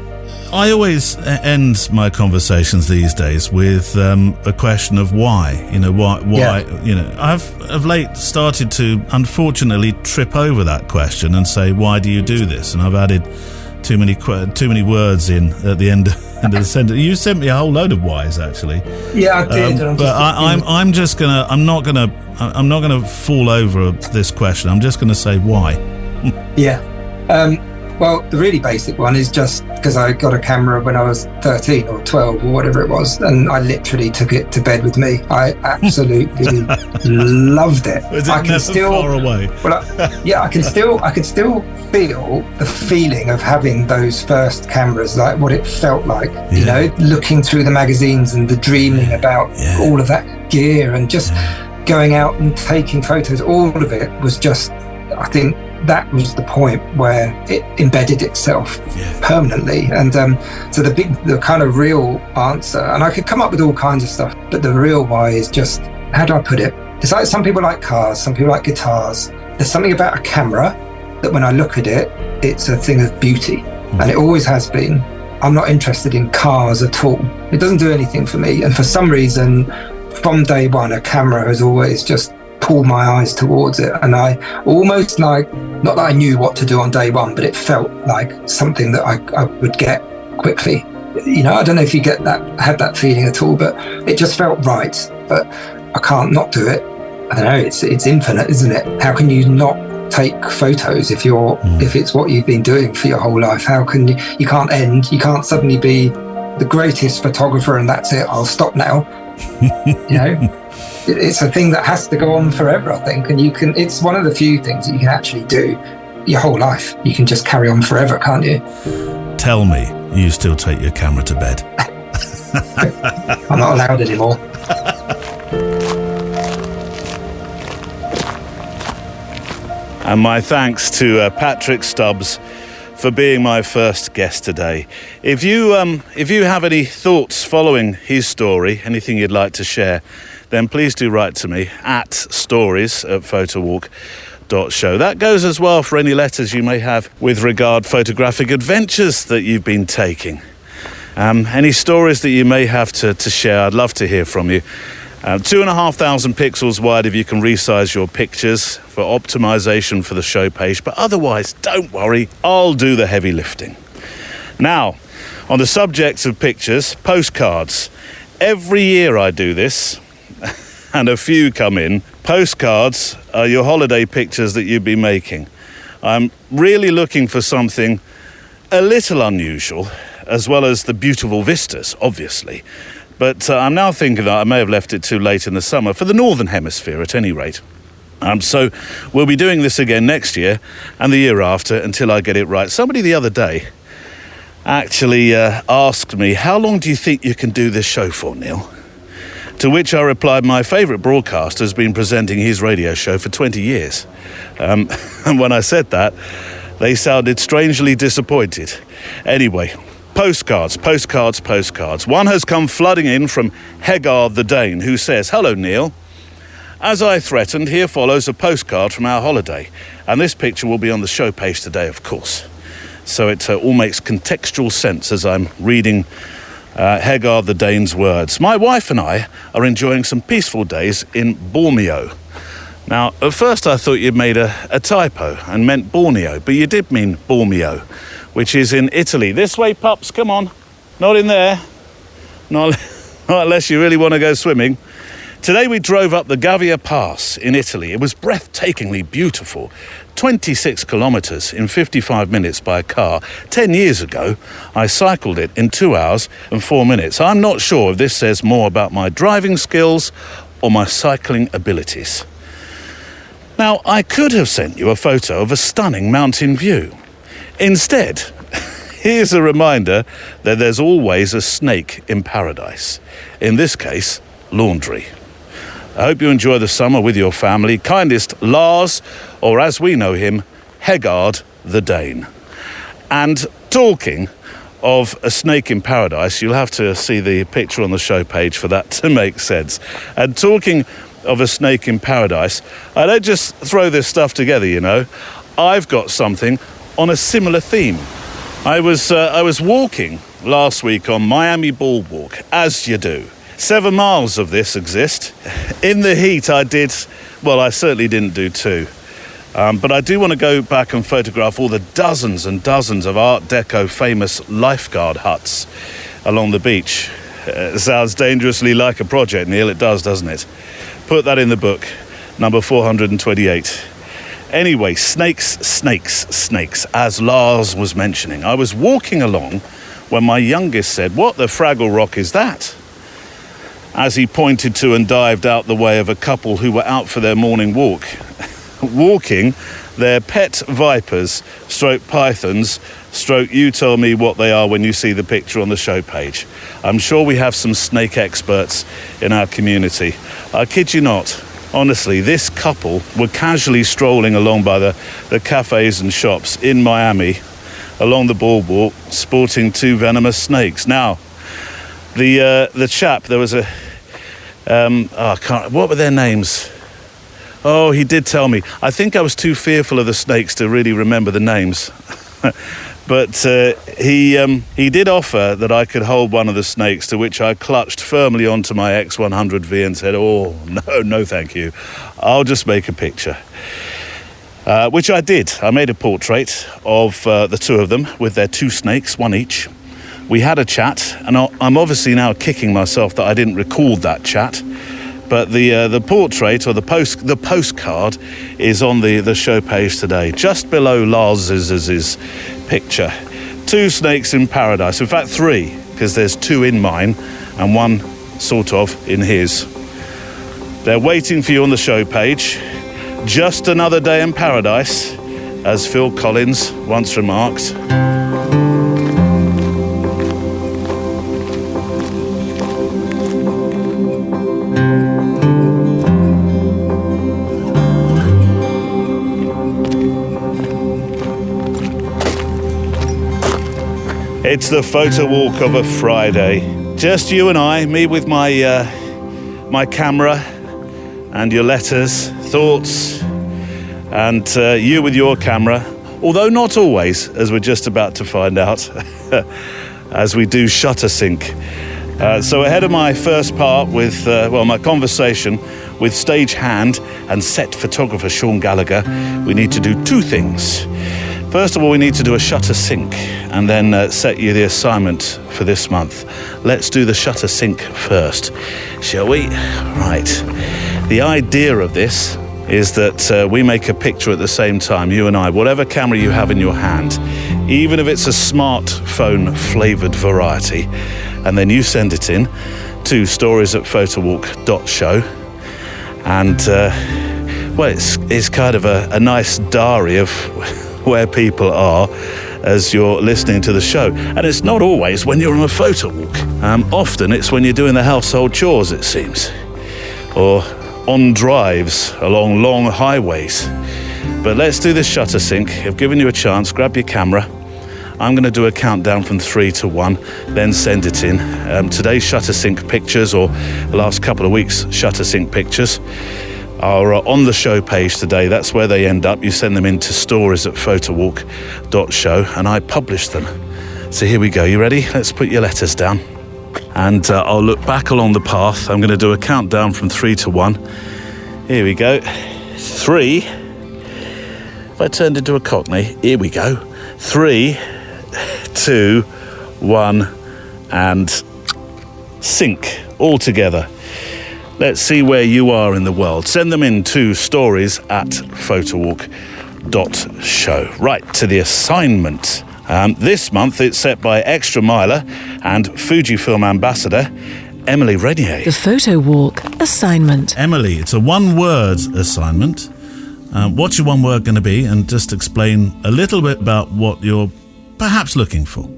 I always end my conversations these days with a question of why. Why? Yeah. I've of late started to unfortunately trip over that question and say, why do you do this? And I've added too many words in at the end of the sentence. You sent me a whole load of whys, actually.
Yeah, I did.
But I'm not gonna fall over this question. I'm just gonna say why.
Yeah. Well, the really basic one is just because I got a camera when I was 13 or 12 or whatever it was, and I literally took it to bed with me. I absolutely loved it.
Was it never far away?
Well, I can still feel the feeling of having those first cameras, like what it felt like. Looking through the magazines and the dreaming about all of that gear and just going out and taking photos. All of it was just, I think, that was the point where it embedded itself permanently. And so the kind of real answer, and I could come up with all kinds of stuff, but the real why is just, how do I put it? It's like some people like cars, some people like guitars. There's something about a camera that when I look at it, it's a thing of beauty. And it always has been. I'm not interested in cars at all. It doesn't do anything for me. And for some reason, from day one, a camera has always just pulled my eyes towards it. And I almost like, not that I knew what to do on day one, but it felt like something that I would get quickly. I don't know if you had that feeling at all, but it just felt right. But I can't not do it. I don't know, it's infinite, isn't it? How can you not take photos if it's what you've been doing for your whole life? How can you can't end, you can't suddenly be the greatest photographer and that's it, I'll stop now. It's a thing that has to go on forever, I think, and it's one of the few things that you can actually do your whole life. You can just carry on forever, can't you?
Tell me you still take your camera to bed.
I'm not allowed anymore.
And my thanks to Patrick Stubbs for being my first guest today. If you have any thoughts following his story, anything you'd like to share, then please do write to me at stories@photowalk.show. That goes as well for any letters you may have with regard photographic adventures that you've been taking. Any stories that you may have to share, I'd love to hear from you. 2,500 pixels wide if you can resize your pictures for optimization for the show page, but otherwise, don't worry, I'll do the heavy lifting. Now, on the subject of pictures, postcards. Every year I do this, and a few come in. Postcards are your holiday pictures that you've been making. I'm really looking for something a little unusual, as well as the beautiful vistas, obviously. But I'm now thinking that I may have left it too late in the summer, for the Northern Hemisphere at any rate. So we'll be doing this again next year and the year after until I get it right. Somebody the other day actually asked me, how long do you think you can do this show for, Neil? To which I replied, my favourite broadcaster has been presenting his radio show for 20 years. And when I said that, they sounded strangely disappointed. Anyway, postcards. One has come flooding in from Hegaard the Dane, who says, hello, Neil. As I threatened, here follows a postcard from our holiday. And this picture will be on the show page today, of course. So it all makes contextual sense as I'm reading Hegaard the Dane's words. My wife and I are enjoying some peaceful days in Bormio. Now, at first I thought you'd made a typo and meant Borneo, but you did mean Bormio, which is in Italy. This way, pups, come on. Not in there. Not unless you really want to go swimming. Today we drove up the Gavia Pass in Italy. It was breathtakingly beautiful. 26 kilometres in 55 minutes by car. 10 years ago, I cycled it in 2 hours and 4 minutes. I'm not sure if this says more about my driving skills or my cycling abilities. Now, I could have sent you a photo of a stunning mountain view. Instead, here's a reminder that there's always a snake in paradise. In this case, laundry. I hope you enjoy the summer with your family. Kindest, Lars, or as we know him, Hegaard the Dane. And talking of a snake in paradise, you'll have to see the picture on the show page for that to make sense. And talking of a snake in paradise, I don't just throw this stuff together, you know. I've got something on a similar theme. I was walking last week on Miami Boardwalk, as you do. 7 miles of this exist. In the heat, I certainly didn't do 2. But I do want to go back and photograph all the dozens and dozens of Art Deco famous lifeguard huts along the beach. It sounds dangerously like a project, Neil. It does, doesn't it? Put that in the book, number 428. Anyway, snakes, as Lars was mentioning. I was walking along when my youngest said, "What the Fraggle Rock is that?" As he pointed to and dived out the way of a couple who were out for their morning walk. Walking their pet vipers, stroke pythons, stroke you tell me what they are when you see the picture on the show page. I'm sure we have some snake experts in our community. I kid you not. Honestly, this couple were casually strolling along by the cafes and shops in Miami, along the boardwalk, sporting 2 venomous snakes. Now, the chap, there was a, what were their names? Oh, he did tell me. I think I was too fearful of the snakes to really remember the names. But he did offer that I could hold one of the snakes, to which I clutched firmly onto my X100V and said, "Oh, no, thank you. I'll just make a picture." Which I did. I made a portrait of the 2 of them with their 2 snakes, 1 each. We had a chat, and I'm obviously now kicking myself that I didn't record that chat. But the portrait, or the postcard, is on the show page today, just below Lars's picture. 2 snakes in paradise. In fact, 3, because there's 2 in mine and 1 sort of in his. They're waiting for you on the show page. Just another day in paradise, as Phil Collins once remarked. It's the photo walk of a Friday. Just you and I, me with my camera and your letters, thoughts, and you with your camera. Although not always, as we're just about to find out, as we do shutter sync. So ahead of my first part with, my conversation with stagehand and set photographer Sean Gallagher, we need to do 2 things. First of all, we need to do a shutter sync and then set you the assignment for this month. Let's do the shutter sync first, shall we? Right. The idea of this is that we make a picture at the same time, you and I, whatever camera you have in your hand, even if it's a smartphone flavoured variety, and then you send it in to stories@photowalk.show. And, it's kind of a nice diary of where people are as you're listening to the show. And it's not always when you're on a photo walk. Often it's when you're doing the household chores, it seems. Or on drives along long highways. But let's do this shutter sync. I've given you a chance. Grab your camera. I'm going to do a countdown from 3 to 1, then send it in. Today's shutter sync pictures, or the last couple of weeks' shutter sync pictures, are on the show page today. That's where they end up. You send them in to stories@photowalk.show and I publish them. So here we go. You ready? Let's put your letters down. And I'll look back along the path. I'm going to do a countdown from 3 to 1. Here we go. 3. If I turned into a cockney, here we go. 3, 2, 1, and sync all together. Let's see where you are in the world. Send them in to stories@photowalk.show. Right, to the assignment. This month it's set by Extra Miler and Fujifilm ambassador Emily Renier.
The Photo Walk assignment.
Emily, it's a 1-word assignment. What's your one word going to be? And just explain a little bit about what you're perhaps looking for.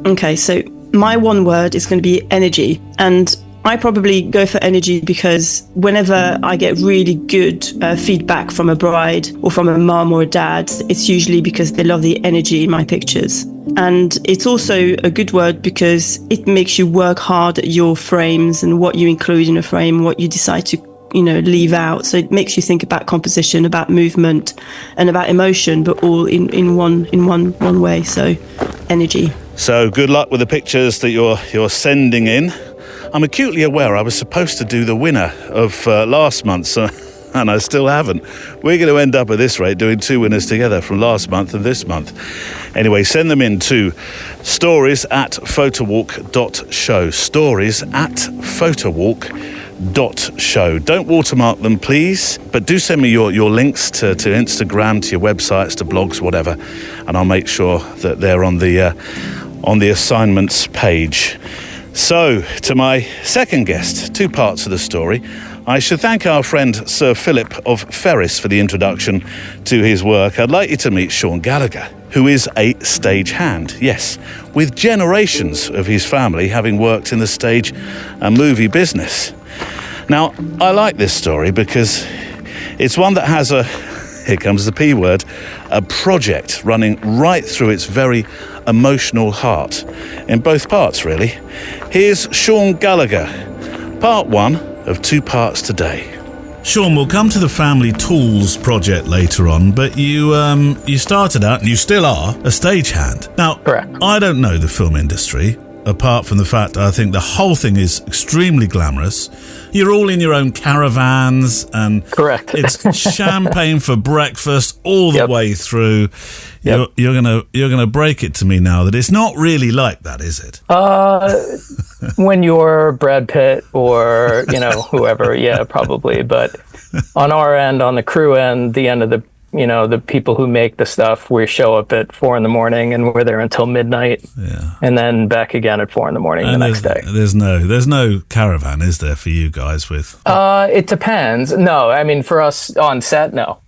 Okay, so my one word is going to be energy. And I probably go for energy because whenever I get really good feedback from a bride or from a mum or a dad, it's usually because they love the energy in my pictures. And it's also a good word because it makes you work hard at your frames and what you include in a frame, what you decide to leave out. So it makes you think about composition, about movement and about emotion, but all in one way. So energy.
So good luck with the pictures that you're sending in. I'm acutely aware I was supposed to do the winner of last month's, and I still haven't. We're going to end up at this rate doing 2 winners together from last month and this month. Anyway, send them in to stories@photowalk.show. Stories@photowalk.show. Don't watermark them, please, but do send me your links to Instagram, to your websites, to blogs, whatever, and I'll make sure that they're on the assignments page. So, to my second guest, 2 parts of the story. I should thank our friend Sir Philip of Ferris for the introduction to his work. I'd like you to meet Sean Gallagher, who is a stagehand, yes, with generations of his family having worked in the stage and movie business. Now, I like this story because it's one that has here comes the P word, a project running right through its very emotional heart, in both parts, really. Here's Sean Gallagher, part 1 of 2 parts today.
Sean, we'll come to the family tools project later on, but you started out, and you still are, a stagehand. Now,
Correct.
I don't know the film industry, apart from the fact I think the whole thing is extremely glamorous. You're all in your own caravans, and
Correct.
It's champagne for breakfast all the way through.
Yep.
You're gonna break it to me now that it's not really like that, is it?
When you're Brad Pitt or whoever, yeah, probably. But on our end, on the crew end, the end of the people who make the stuff, we show up at 4 a.m. and we're there until midnight, and then back again at 4 a.m. the next day.
There's no caravan, is there, for you guys with?
It depends. No, I mean for us on set, no,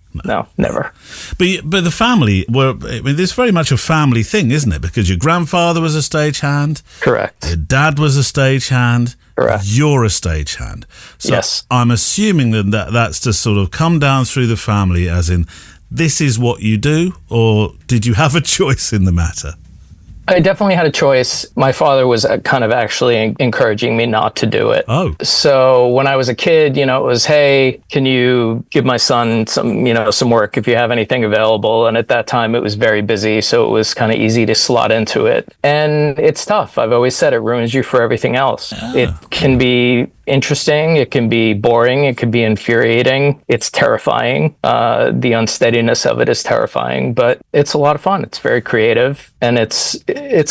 never.
But the family it's very much a family thing, isn't it? Because your grandfather was a stagehand.
Correct.
Your dad was a stagehand.
Correct.
You're a stagehand. So
yes.
I'm assuming that's to sort of come down through the family, as in, this is what you do, or did you have a choice in the matter?
I definitely had a choice. My father was kind of actually encouraging me not to do it.
Oh.
So when I was a kid, it was, hey, can you give my son some work if you have anything available? And at that time it was very busy, so it was kind of easy to slot into it. And it's tough. I've always said it ruins you for everything else. It can be interesting, it can be boring, it can be infuriating, it's terrifying. The unsteadiness of it is terrifying, but it's a lot of fun. It's very creative, and it's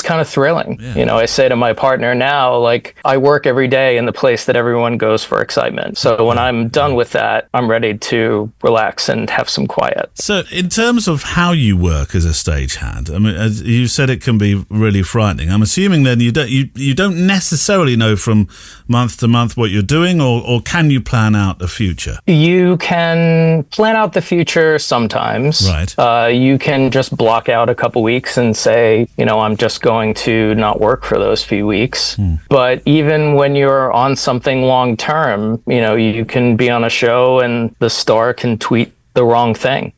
kind of thrilling. I say to my partner now, like, I work every day in the place that everyone goes for excitement. So when I'm done with that, I'm ready to relax and have some quiet.
So in terms of how you work as a stagehand, I mean, as you said, it can be really frightening. I'm assuming then you don't necessarily know from month to month what you're doing, or can you plan out a future?
You can plan out the future sometimes.
Right.
You can just block out a couple weeks and say, I'm just going to not work for those few weeks. But even when you're on something long term, you can be on a show and the star can tweet the wrong thing,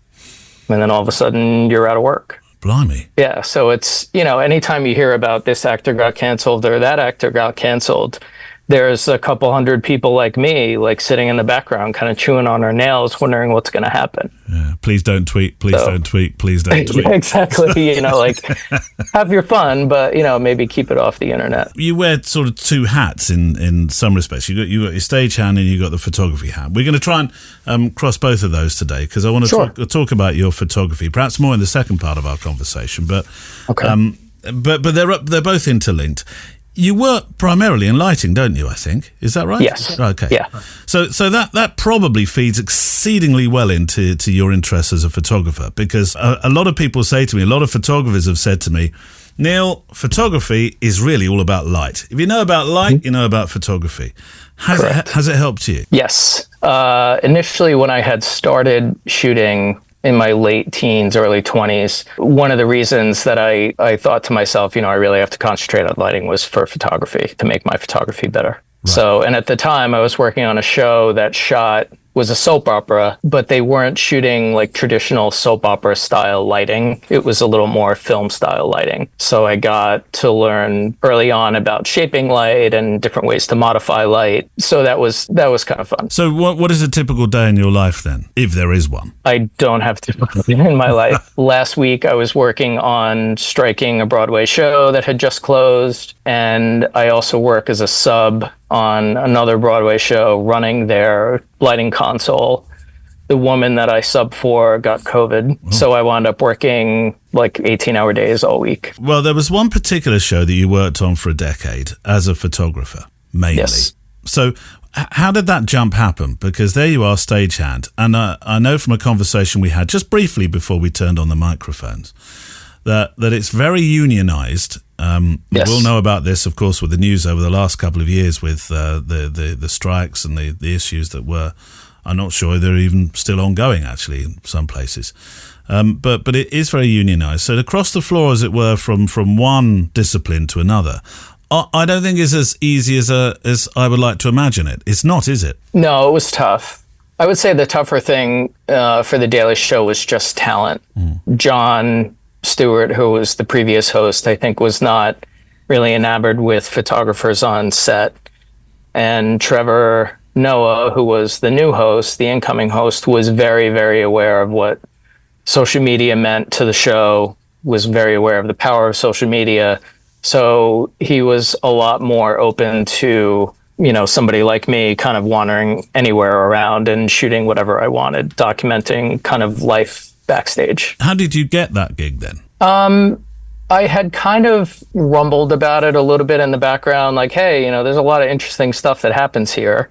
and then all of a sudden you're out of work.
Blimey.
Yeah. So it's, anytime you hear about this actor got canceled or that actor got canceled, there's a couple hundred people like me, like sitting in the background, kind of chewing on our nails, wondering what's going to happen.
Yeah. Please don't tweet. Please don't tweet. Please don't tweet.
Exactly. Have your fun, but maybe keep it off the internet.
You wear sort of 2 hats in some respects. You got your stagehand and you got the photography hat. We're going to try and cross both of those today, because I want to talk about your photography, perhaps more in the second part of our conversation. But
okay.
But they're both interlinked. You work primarily in lighting, don't you, I think? Is that right?
Yes.
Okay.
Yeah.
So that probably feeds exceedingly well into your interests as a photographer, because a lot of people say to me, a lot of photographers have said to me, Neil, photography is really all about light. If you know about light, you know about photography. Has it helped you?
Yes. Initially, when I had started shooting in my late teens, early 20s, one of the reasons that I thought to myself, I really have to concentrate on lighting was for photography, to make my photography better. Right. So, and at the time I was working on a show that was a soap opera, but they weren't shooting like traditional soap opera style lighting. It was a little more film style lighting. So I got to learn early on about shaping light and different ways to modify light. So that was kind of fun.
So what is a typical day in your life then, if there is one?
I don't have typical day in my life. Last week I was working on striking a Broadway show that had just closed, and I also work as a sub on another Broadway show running their lighting console. The woman that I subbed for got COVID, so I wound up working like 18-hour days all week.
Well, there was one particular show that you worked on for a decade as a photographer, mainly. Yes. So how did that jump happen? Because there you are, stagehand, and I know from a conversation we had just briefly before we turned on the microphones that it's very unionized.
Yes.
We'll know about this, of course, with the news over the last couple of years with the strikes and the issues that were, I'm not sure they're even still ongoing, actually, in some places. But it is very unionized. So across the floor, as it were, from one discipline to another, I don't think it's as easy as I would like to imagine it. It's not, is it?
No, it was tough. I would say the tougher thing for The Daily Show was just talent. Jon Stewart, who was the previous host, I think was not really enamored with photographers on set. And Trevor Noah, who was the new host, the incoming host, was very, very aware of what social media meant to the show, was very aware of the power of social media. So he was a lot more open to, somebody like me kind of wandering anywhere around and shooting whatever I wanted, documenting kind of life backstage.
How did you get that gig then?
I had kind of rumbled about it a little bit in the background, like, hey, there's a lot of interesting stuff that happens here.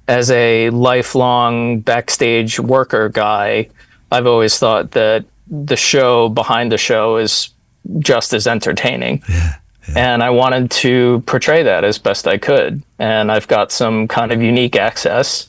As a lifelong backstage worker guy, I've always thought that the show behind the show is just as entertaining. Yeah. And I wanted to portray that as best I could. And I've got some kind of unique access.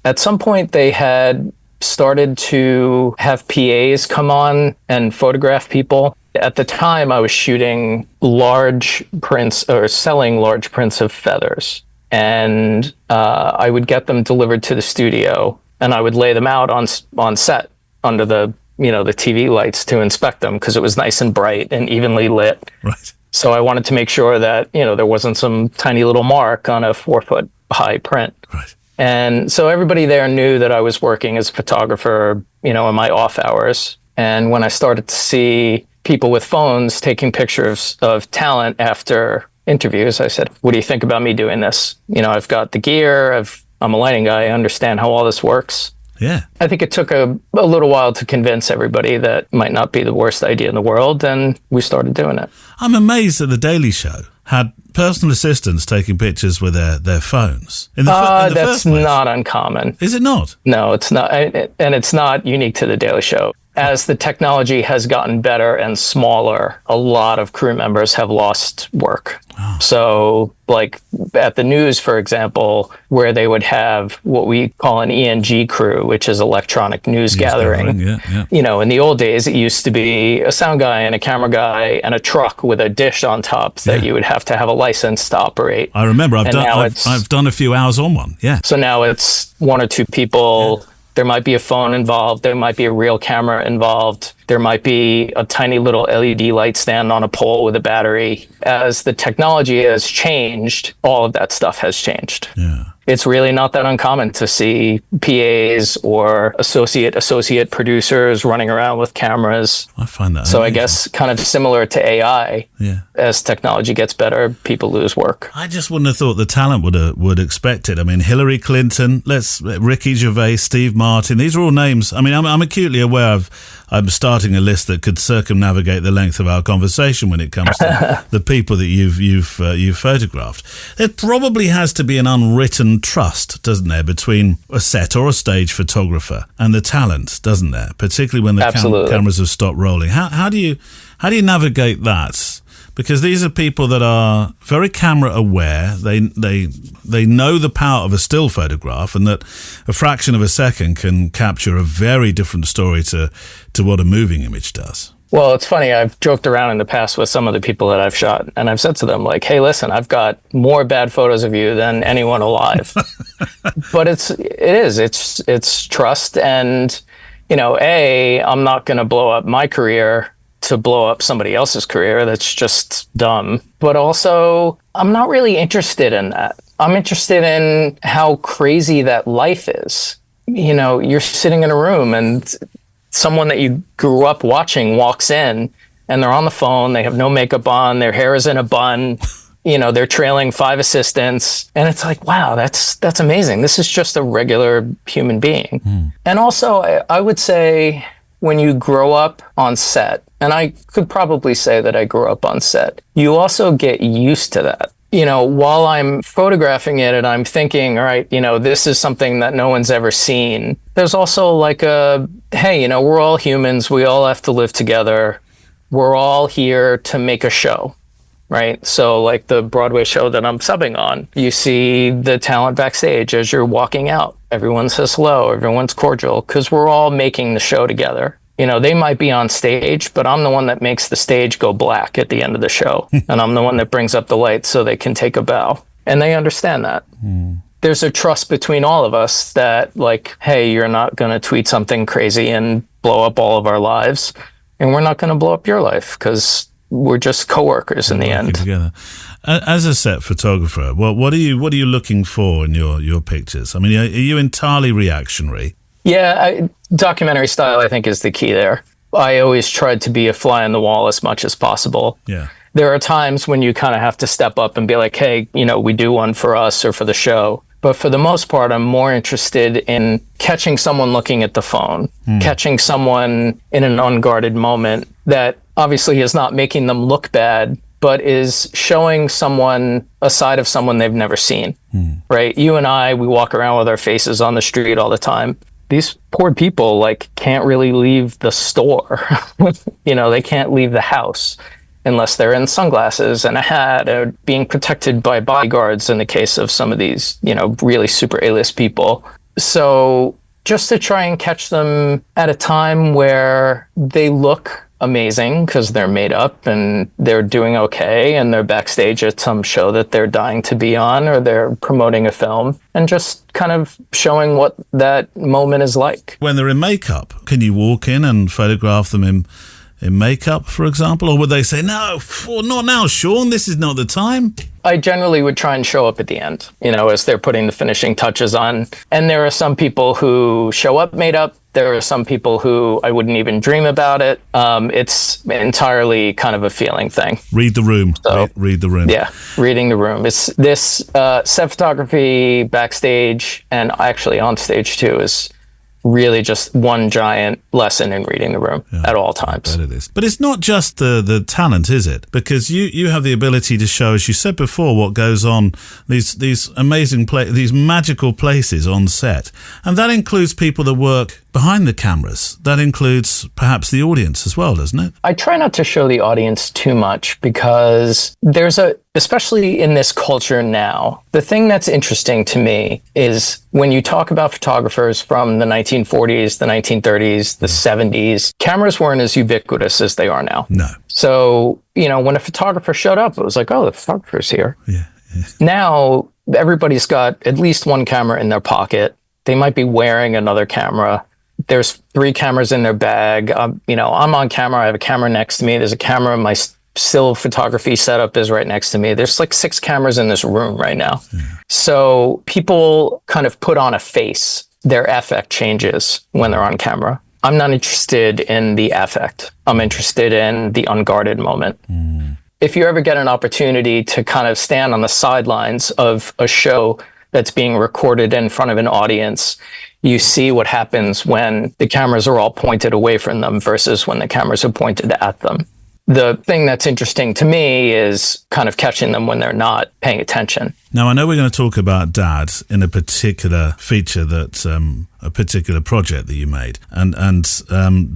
At some point, they had started to have PAs come on and photograph people. At the time, I was shooting large prints or selling large prints of feathers. And I would get them delivered to the studio, and I would lay them out on set under the TV lights to inspect them because it was nice and bright and evenly lit.
Right.
So I wanted to make sure that, there wasn't some tiny little mark on a 4-foot high print.
Right.
And so everybody there knew that I was working as a photographer, in my off hours. And when I started to see people with phones taking pictures of talent after interviews, I said, what do you think about me doing this? I've got the gear, I'm a lighting guy, I understand how all this works.
Yeah.
I think it took a little while to convince everybody that might not be the worst idea in the world, and we started doing it.
I'm amazed that The Daily Show had personal assistants taking pictures with their phones. In the
that's
first place.
Not uncommon.
Is it not?
No, it's not. And it's not unique to The Daily Show. As the technology has gotten better and smaller, a lot of crew members have lost work. Oh. So, like at the news, for example, where they would have what we call an ENG crew, which is electronic news gathering.
Yeah.
In the old days, it used to be a sound guy and a camera guy and a truck with a dish on top that you would have to have a license to operate.
I remember I've done a few hours on one. Yeah.
So now it's one or two people. Yeah. There might be a phone involved. There might be a real camera involved. There might be a tiny little LED light stand on a pole with a battery. As the technology has changed, all of that stuff has changed.
Yeah.
It's really not that uncommon to see PAs or associate producers running around with cameras.
I find that
so
amazing.
I guess kind of similar to AI.
Yeah.
As technology gets better, people lose work.
I just wouldn't have thought the talent would expect it. I mean, Hillary Clinton, Ricky Gervais, Steve Martin. These are all names. I mean, I'm acutely aware I'm starting a list that could circumnavigate the length of our conversation when it comes to the people that you've photographed. There probably has to be an unwritten trust, doesn't there, between a set or a stage photographer and the talent, doesn't there? Particularly when the cameras have stopped rolling. How do you navigate that? because these are people that are very camera aware. They know the power of a still photograph, and that a fraction of a second can capture a very different story to what a moving image does.
Well, it's funny. I've joked around in the past with some of the people that I've shot, and I've said to them, like, hey, listen, I've got more bad photos of you than anyone alive. But it's trust. And, you know, I'm not going to blow up my career to blow up somebody else's career. That's just dumb. But also, I'm not really interested in that. I'm interested in how crazy that life is. You know, you're sitting in a room and someone that you grew up watching walks in and they're on the phone, they have no makeup on, their hair is in a bun, you know, they're trailing 5 assistants. And it's like, wow, that's amazing. This is just a regular human being. And also, I would say when you grow up on set, and I could probably say that I grew up on set, you also get used to that. You know, while I'm photographing it and I'm thinking, all right, you know, this is something that no one's ever seen. There's also like hey, you know, we're all humans. We all have to live together. We're all here to make a show, right? So like the Broadway show that I'm subbing on, you see the talent backstage as you're walking out. Everyone says hello. Everyone's cordial because we're all making the show together. You know, they might be on stage, but I'm the one that makes the stage go black at the end of the show. And I'm the one that brings up the lights so they can take a bow. And they understand that. There's a trust between all of us that, like, hey, you're not going to tweet something crazy and blow up all of our lives. And we're not going to blow up your life because we're just coworkers in the end. Together.
As a set photographer, what are you looking for in your pictures? I mean, are you entirely reactionary?
Yeah, documentary style, I think, is the key there. I always tried to be a fly on the wall as much as possible.
Yeah.
There are times when you kind of have to step up and be like, hey, you know, we do one for us or for the show. But for the most part, I'm more interested in catching someone looking at the phone, catching someone in an unguarded moment that obviously is not making them look bad, but is showing someone a side of someone they've never seen, right? You and I, we walk around with our faces on the street all the time. These poor people, like, can't really leave the store. You know, they can't leave the house unless they're in sunglasses and a hat or being protected by bodyguards in the case of some of these, you know, really super A-list people. So just to try and catch them at a time where they look amazing because they're made up and they're doing okay and they're backstage at some show that they're dying to be on or they're promoting a film, and just kind of showing what that moment is like.
When they're in makeup, can you walk in and photograph them in makeup, for example? Or would they say, no, not now, Sean, this is not the time?
I generally would try and show up at the end, you know, as they're putting the finishing touches on. And there are some people who show up made up. There are some people who I wouldn't even dream about it. It's entirely kind of a feeling thing.
Read the room. So, read the room.
Yeah, reading the room. It's this set photography backstage and actually on stage too is really just one giant lesson in reading the room at all times.
It is. But it's not just the talent, is it? Because you have the ability to show, as you said before, what goes on, these amazing these magical places on set. And that includes people that work behind the cameras. That includes perhaps the audience as well, doesn't it?
I try not to show the audience too much because especially in this culture now, the thing that's interesting to me is when you talk about photographers from the 1940s, the 1930s, the 70s, cameras weren't as ubiquitous as they are now.
No.
So, you know, when a photographer showed up, it was like, oh, the photographer's here.
Yeah.
Now, everybody's got at least one camera in their pocket. They might be wearing another camera. There's 3 cameras in their bag. You know, I'm on camera. I have a camera next to me. There's a camera. My still photography setup is right next to me. There's like 6 cameras in this room right now. Yeah. So people kind of put on a face. Their affect changes when they're on camera. I'm not interested in the affect. I'm interested in the unguarded moment. If you ever get an opportunity to kind of stand on the sidelines of a show that's being recorded in front of an audience, you see what happens when the cameras are all pointed away from them versus when the cameras are pointed at them. The thing that's interesting to me is kind of catching them when they're not paying attention.
Now, I know we're going to talk about Dad in a particular feature a particular project that you made. And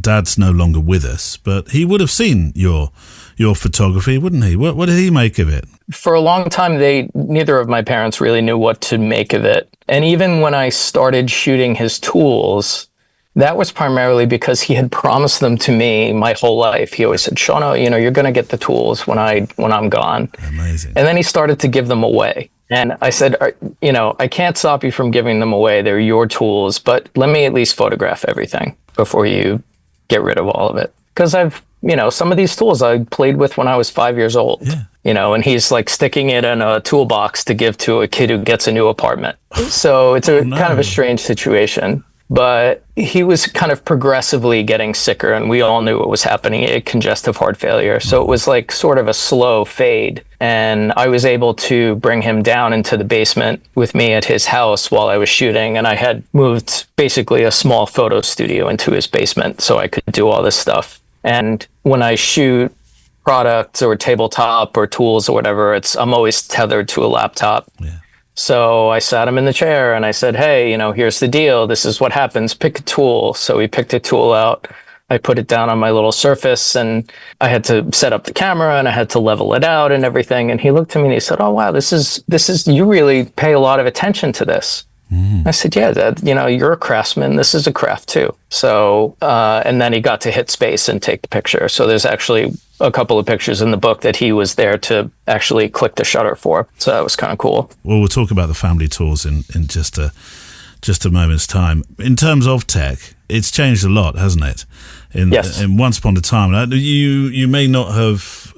Dad's no longer with us, but he would have seen your your photography, wouldn't he? What did he make of it?
For a long time, neither of my parents really knew what to make of it. And even when I started shooting his tools, that was primarily because he had promised them to me my whole life. He always said, Shauno, you're going to get the tools when I'm gone.
Amazing.
And then he started to give them away. And I said, I can't stop you from giving them away. They're your tools, but let me at least photograph everything before you get rid of all of it. Because some of these tools I played with when I was 5 years old.
Yeah.
And he's like sticking it in a toolbox to give to a kid who gets a new apartment. So it's kind of a strange situation. But he was kind of progressively getting sicker, and we all knew what was happening. He had congestive heart failure. So it was like sort of a slow fade. And I was able to bring him down into the basement with me at his house while I was shooting. And I had moved basically a small photo studio into his basement so I could do all this stuff. And when I shoot products or tabletop or tools or whatever, I'm always tethered to a laptop.
Yeah.
So I sat him in the chair and I said, hey, here's the deal. This is what happens. Pick a tool. So he picked a tool out. I put it down on my little surface and I had to set up the camera and I had to level it out and everything. And he looked at me and he said, oh, wow, this is, you really pay a lot of attention to this. I said, yeah, Dad, you're a craftsman. This is a craft too. So, and then he got to hit space and take the picture. So there's actually a couple of pictures in the book that he was there to actually click the shutter for. So that was kind of cool.
Well, we'll talk about the family tours in just a moment's time. In terms of tech, it's changed a lot, hasn't it?
Yes.
In once upon a time, you may not have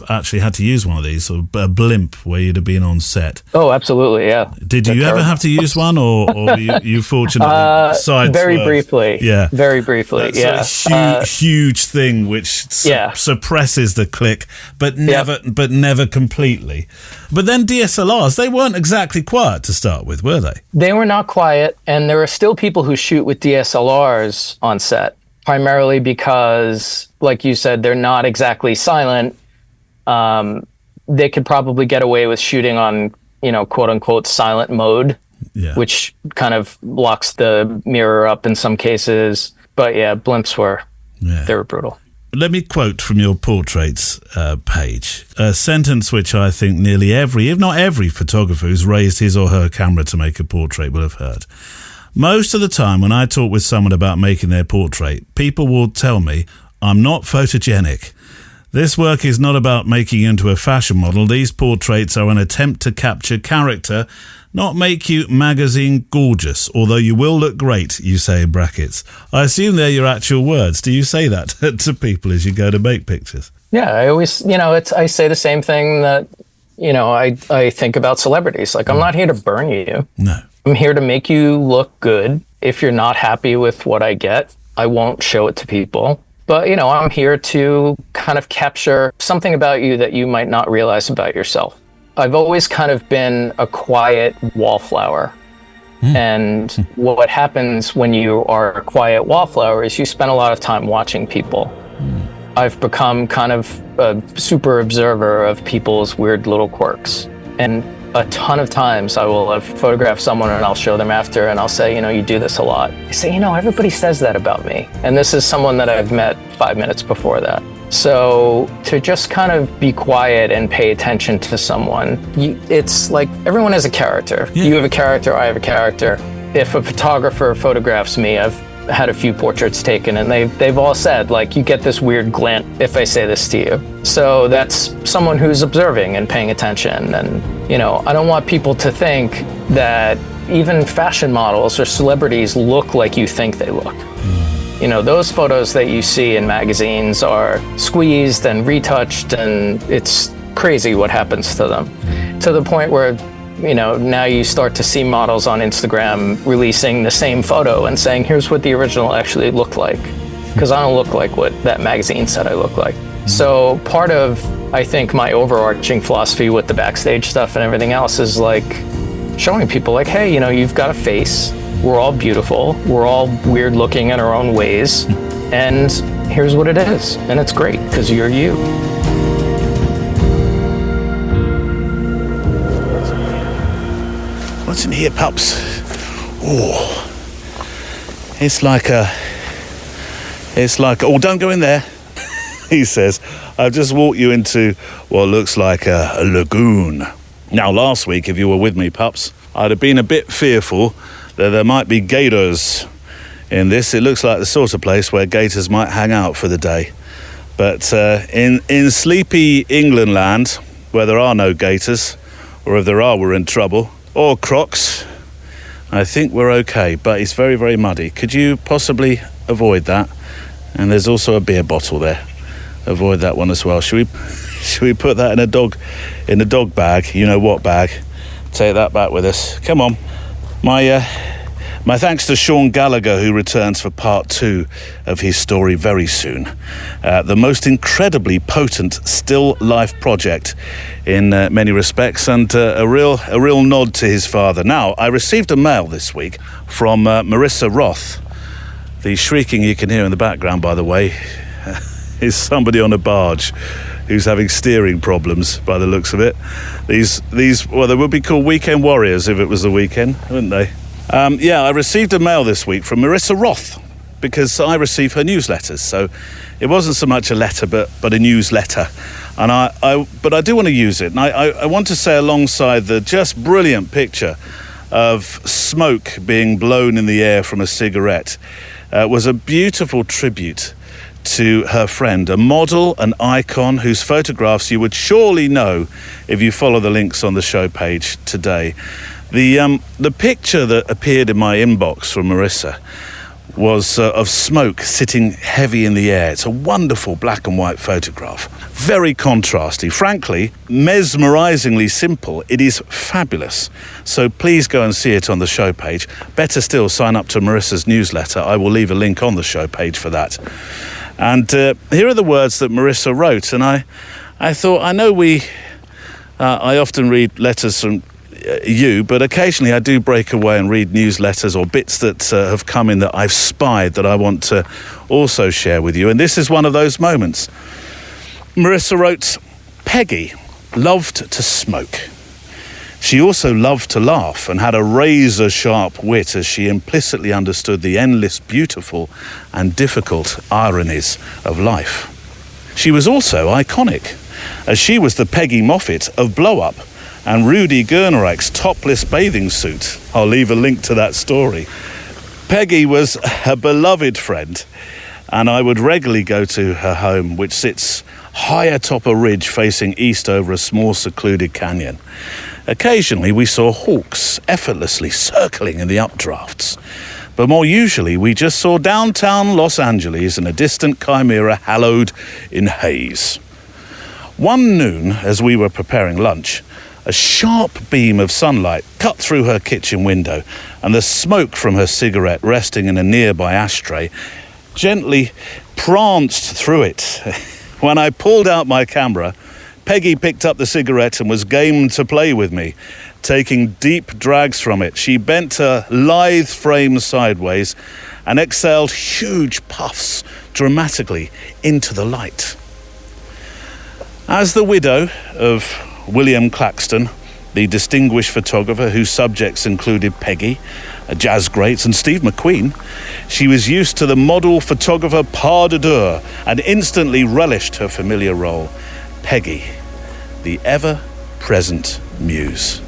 actually had to use one of these, or a blimp where you'd have been on set.
Oh, absolutely, yeah.
Did you ever have to use one, or were you fortunately sideswiped?
Very briefly.
Yeah, very
briefly.
That's a huge thing which suppresses the click, but never completely. But then DSLRs, they weren't exactly quiet to start with, were they?
They were not quiet, and there are still people who shoot with DSLRs on set. Primarily because, like you said, they're not exactly silent. They could probably get away with shooting on, quote unquote, silent mode, which kind of locks the mirror up in some cases. But yeah, blimps they were brutal.
Let me quote from your portraits page, a sentence which I think nearly every, if not every, photographer who's raised his or her camera to make a portrait will have heard. Most of the time when I talk with someone about making their portrait, people will tell me, I'm not photogenic. This work is not about making you into a fashion model. These portraits are an attempt to capture character, not make you magazine gorgeous, although you will look great, you say in brackets. I assume they're your actual words. Do you say that to people as you go to make pictures?
Yeah, I always, I say the same thing that, I think about celebrities. Like, I'm not here to burn you.
No.
I'm here to make you look good. If you're not happy with what I get, I won't show it to people. But, I'm here to kind of capture something about you that you might not realize about yourself. I've always kind of been a quiet wallflower. And what happens when you are a quiet wallflower is you spend a lot of time watching people. I've become kind of a super observer of people's weird little quirks. And a ton of times I will have photographed someone and I'll show them after and I'll say, you do this a lot. I say, everybody says that about me. And this is someone that I've met 5 minutes before that. So to just kind of be quiet and pay attention to someone, it's like everyone has a character. Yeah. You have a character, I have a character. If a photographer photographs me, I've had a few portraits taken and they've all said, like, you get this weird glint if I say this to you. So that's someone who's observing and paying attention. And, I don't want people to think that even fashion models or celebrities look like you think they look. Those photos that you see in magazines are squeezed and retouched, and it's crazy what happens to them. To the point where, now you start to see models on Instagram releasing the same photo and saying, here's what the original actually looked like. Because I don't look like what that magazine said I look like. So part of, I think, my overarching philosophy with the backstage stuff and everything else is like showing people like, hey, you've got a face. We're all beautiful. We're all weird looking in our own ways. And here's what it is. And it's great because you're you.
What's in here, pups? Oh, it's like, oh, don't go in there. He says, I've just walked you into what looks like a lagoon. Now, last week, if you were with me, pups, I'd have been a bit fearful that there might be gators in this. It looks like the sort of place where gators might hang out for the day. But in sleepy England land, where there are no gators, or if there are, we're in trouble, or crocs, I think we're okay. But it's very, very muddy. Could you possibly avoid that? And there's also a beer bottle there. Avoid that one as well. Should we put that in a dog bag? You know what bag? Take that back with us. Come on. My thanks to Sean Gallagher, who returns for part 2 of his story very soon. The most incredibly potent still life project in many respects, and a real nod to his father. Now, I received a mail this week from Marissa Roth. The shrieking you can hear in the background, by the way, is somebody on a barge who's having steering problems by the looks of it. These well, they would be called weekend warriors if it was the weekend, wouldn't they? I received a mail this week from Marissa Roth because I receive her newsletters. So it wasn't so much a letter, but a newsletter. And but I do want to use it. And I want to say, alongside the just brilliant picture of smoke being blown in the air from a cigarette, was a beautiful tribute to her friend, a model, an icon whose photographs you would surely know if you follow the links on the show page today. The picture that appeared in my inbox from Marissa was of smoke sitting heavy in the air. It's a wonderful black and white photograph. Very contrasty. Frankly, mesmerizingly simple. It is fabulous. So please go and see it on the show page. Better still, sign up to Marissa's newsletter. I will leave a link on the show page for that. And here are the words that Marissa wrote. And I thought, I know I often read letters from you, but occasionally I do break away and read newsletters or bits that have come in that I've spied that I want to also share with you. And this is one of those moments. Marissa wrote, Peggy loved to smoke. She also loved to laugh and had a razor-sharp wit as she implicitly understood the endless beautiful and difficult ironies of life. She was also iconic, as she was the Peggy Moffat of Blow Up and Rudy Gurnerak's topless bathing suit. I'll leave a link to that story. Peggy was a beloved friend, and I would regularly go to her home, which sits high atop a ridge facing east over a small secluded canyon. Occasionally we saw hawks effortlessly circling in the updrafts, but more usually we just saw downtown Los Angeles and a distant chimera hallowed in haze. One noon, as we were preparing lunch, a sharp beam of sunlight cut through her kitchen window, and the smoke from her cigarette resting in a nearby ashtray gently pranced through it. When I pulled out my camera, Peggy picked up the cigarette and was game to play with me, taking deep drags from it. She bent her lithe frame sideways and exhaled huge puffs dramatically into the light. As the widow of William Claxton, the distinguished photographer whose subjects included Peggy, a jazz great, and Steve McQueen, she was used to the model photographer pas de deux and instantly relished her familiar role. Peggy, the ever-present muse.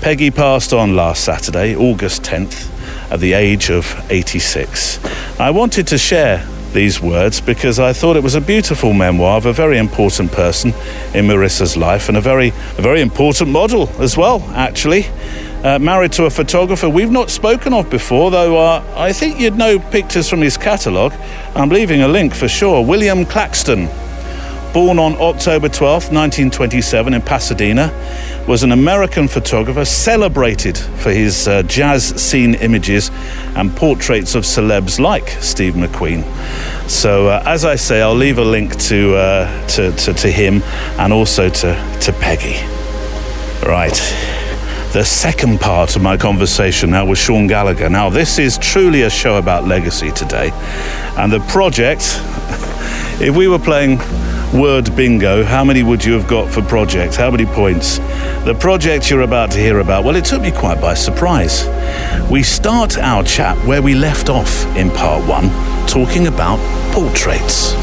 Peggy passed on last Saturday, August 10th, at the age of 86. I wanted to share these words because I thought it was a beautiful memoir of a very important person in Marissa's life, and a very important model as well, actually. Married to a photographer we've not spoken of before, though I think you'd know pictures from his catalogue. I'm leaving a link for sure. William Claxton, born on October 12th, 1927 in Pasadena, was an American photographer celebrated for his jazz scene images and portraits of celebs like Steve McQueen. So, as I say, I'll leave a link to him and also to Peggy. Right. The second part of my conversation now with Sean Gallagher. Now, this is truly a show about legacy today. And the project, if we were playing word bingo, how many would you have got for project? How many points? The project you're about to hear about, well, it took me quite by surprise. We start our chat where we left off in part 1, talking about portraits.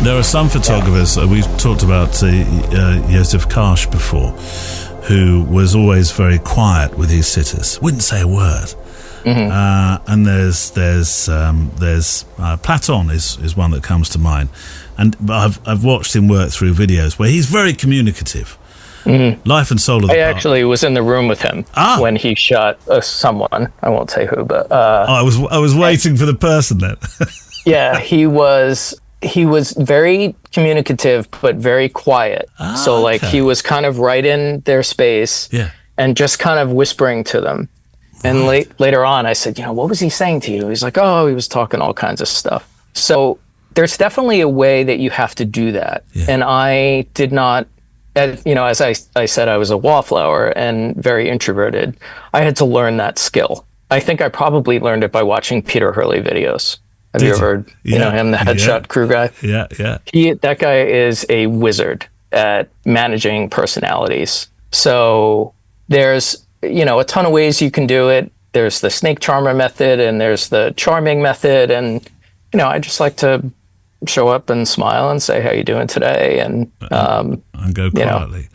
There are some photographers, we've talked about Joseph Karsh before, who was always very quiet with his sitters, wouldn't say a word. And there's Platon is one that comes to mind, and I've watched him work through videos where he's very communicative. Life and soul of the part.
I actually was in the room with him when he shot someone. I won't say who, but
I was waiting for the person then.
Yeah, he was very communicative but very quiet. So like he was kind of right in their space, and just kind of whispering to them. And later on, I said, what was he saying to you? He's like, he was talking all kinds of stuff. So there's definitely a way that you have to do that. Yeah. And I did not, as I said, I was a wallflower and very introverted. I had to learn that skill. I think I probably learned it by watching Peter Hurley videos. Have you ever, him, the headshot crew guy? Yeah. That guy is a wizard at managing personalities. So there's, a ton of ways you can do it. There's the snake charmer method and there's the charming method. And, I just like to show up and smile and say, how you doing today? And
go quietly.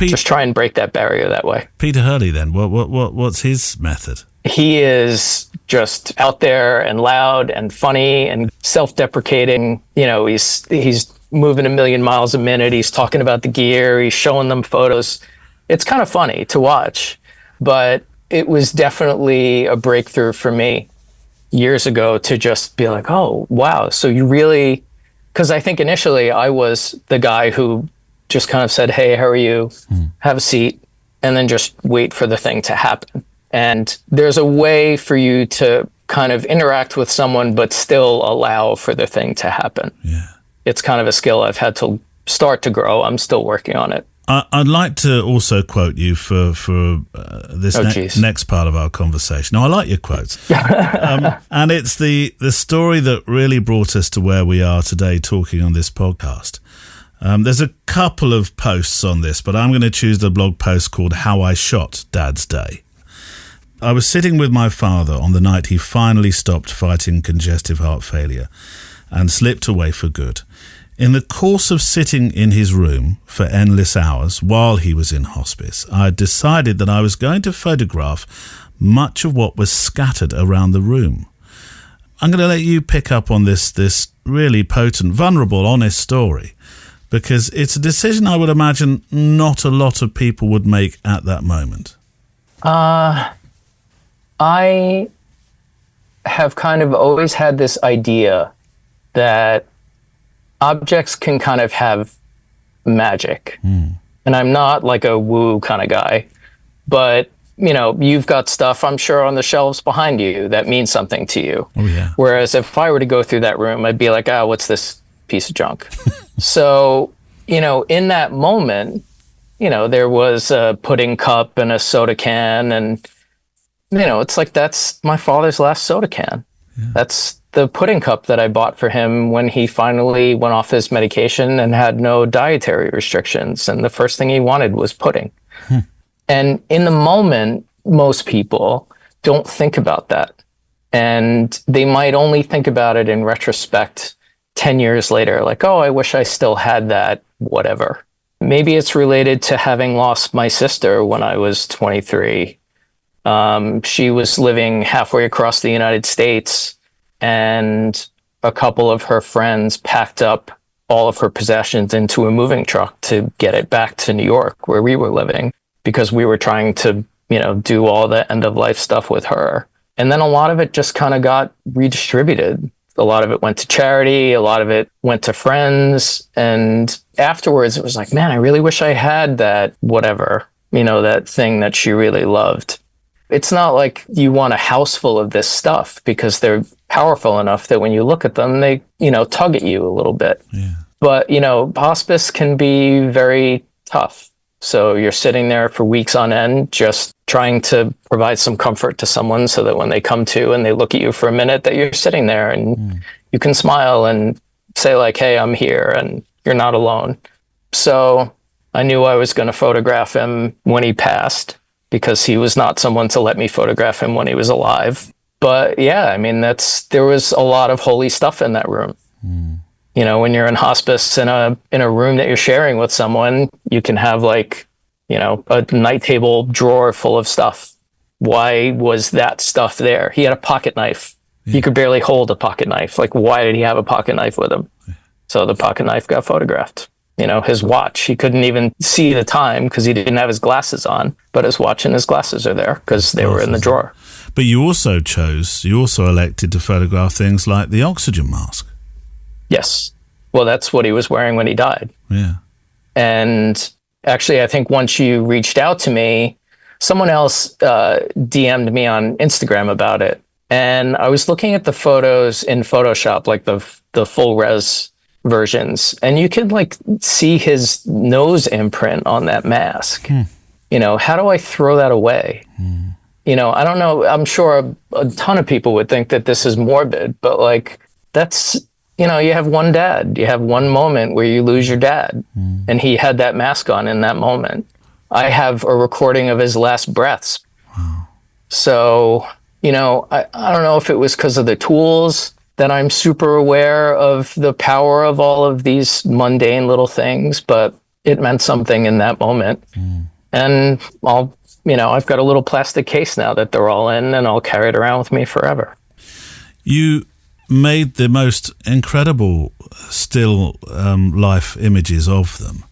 Just try and break that barrier that way.
Peter Hurley then, what's his method?
He is just out there and loud and funny and self-deprecating. He's moving a million miles a minute. He's talking about the gear. He's showing them photos. It's kind of funny to watch, but it was definitely a breakthrough for me years ago to just be like, oh, wow. So you really, because I think initially I was the guy who just kind of said, hey, how are you? Have a seat, and then just wait for the thing to happen. And there's a way for you to kind of interact with someone, but still allow for the thing to happen. Yeah. It's kind of a skill I've had to start to grow. I'm still working on it.
I'd like to also quote you for this next part of our conversation. Now, I like your quotes. And it's the story that really brought us to where we are today talking on this podcast. There's a couple of posts on this, but I'm going to choose the blog post called How I Shot Dad's Day. I was sitting with my father on the night he finally stopped fighting congestive heart failure and slipped away for good. In the course of sitting in his room for endless hours while he was in hospice, I decided that I was going to photograph much of what was scattered around the room. I'm going to let you pick up on this really potent, vulnerable, honest story, because it's a decision I would imagine not a lot of people would make at that moment.
I have kind of always had this idea that objects can kind of have magic. And I'm not like a woo kind of guy, but you've got stuff, I'm sure, on the shelves behind you that means something to you. Oh, yeah. Whereas if I were to go through that room, I'd be like, what's this piece of junk? So, in that moment, there was a pudding cup and a soda can, and it's like, that's my father's last soda can. Yeah. That's the pudding cup that I bought for him when he finally went off his medication and had no dietary restrictions. And the first thing he wanted was pudding. And in the moment, most people don't think about that. And they might only think about it in retrospect 10 years later, like, I wish I still had that, whatever. Maybe it's related to having lost my sister when I was 23. She was living halfway across the United States, and a couple of her friends packed up all of her possessions into a moving truck to get it back to New York, where we were living, because we were trying to, do all the end of life stuff with her. And then a lot of it just kind of got redistributed. A lot of it went to charity. A lot of it went to friends. And afterwards, it was like, man, I really wish I had that, whatever, that thing that she really loved. It's not like you want a house full of this stuff, because they're powerful enough that when you look at them, they, tug at you a little bit. Yeah. But, hospice can be very tough. So you're sitting there for weeks on end, just trying to provide some comfort to someone so that when they come to and they look at you for a minute, that you're sitting there and you can smile and say like, hey, I'm here and you're not alone. So I knew I was going to photograph him when he passed, because he was not someone to let me photograph him when he was alive. But yeah, there was a lot of holy stuff in that room. You know, when you're in hospice in a room that you're sharing with someone, you can have like, you know, a night table drawer full of stuff. Why was that stuff there? He had a pocket knife. He could barely hold a pocket knife. Like, why did he have a pocket knife with him? So the pocket knife got photographed. You know, his watch, he couldn't even see the time because he didn't have his glasses on, but his watch and his glasses are there because they were in the drawer.
But you also elected to photograph things like the oxygen mask.
Yes. Well, that's what he was wearing when he died.
Yeah.
And actually, I think once you reached out to me, someone else DM'd me on Instagram about it. And I was looking at the photos in Photoshop, like the full res versions, and you could like see his nose imprint on that mask. You know, how do I throw that away? You know, I don't know. I'm sure a ton of people would think that this is morbid, but like that's, you know, you have one dad, you have one moment where you lose your dad, and he had that mask on in that moment. I have a recording of his last breaths. Wow. So, you know, I don't know if it was because of the tools that I'm super aware of the power of all of these mundane little things, but it meant something in that moment. And I've got a little plastic case now that they're all in, and I'll carry it around with me forever.
You made the most incredible still life images of them.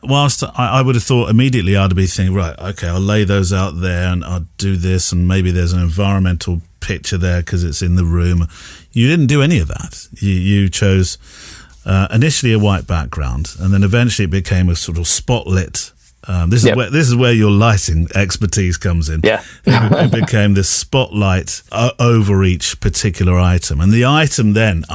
Whilst I would have thought immediately I'd be thinking, right, okay, I'll lay those out there and I'll do this, and maybe there's an environmental picture there because it's in the room. You didn't do any of that. You chose initially a white background, and then eventually it became a sort of spotlit. This is where your lighting expertise comes in.
Yeah.
It became this spotlight over each particular item, and the item then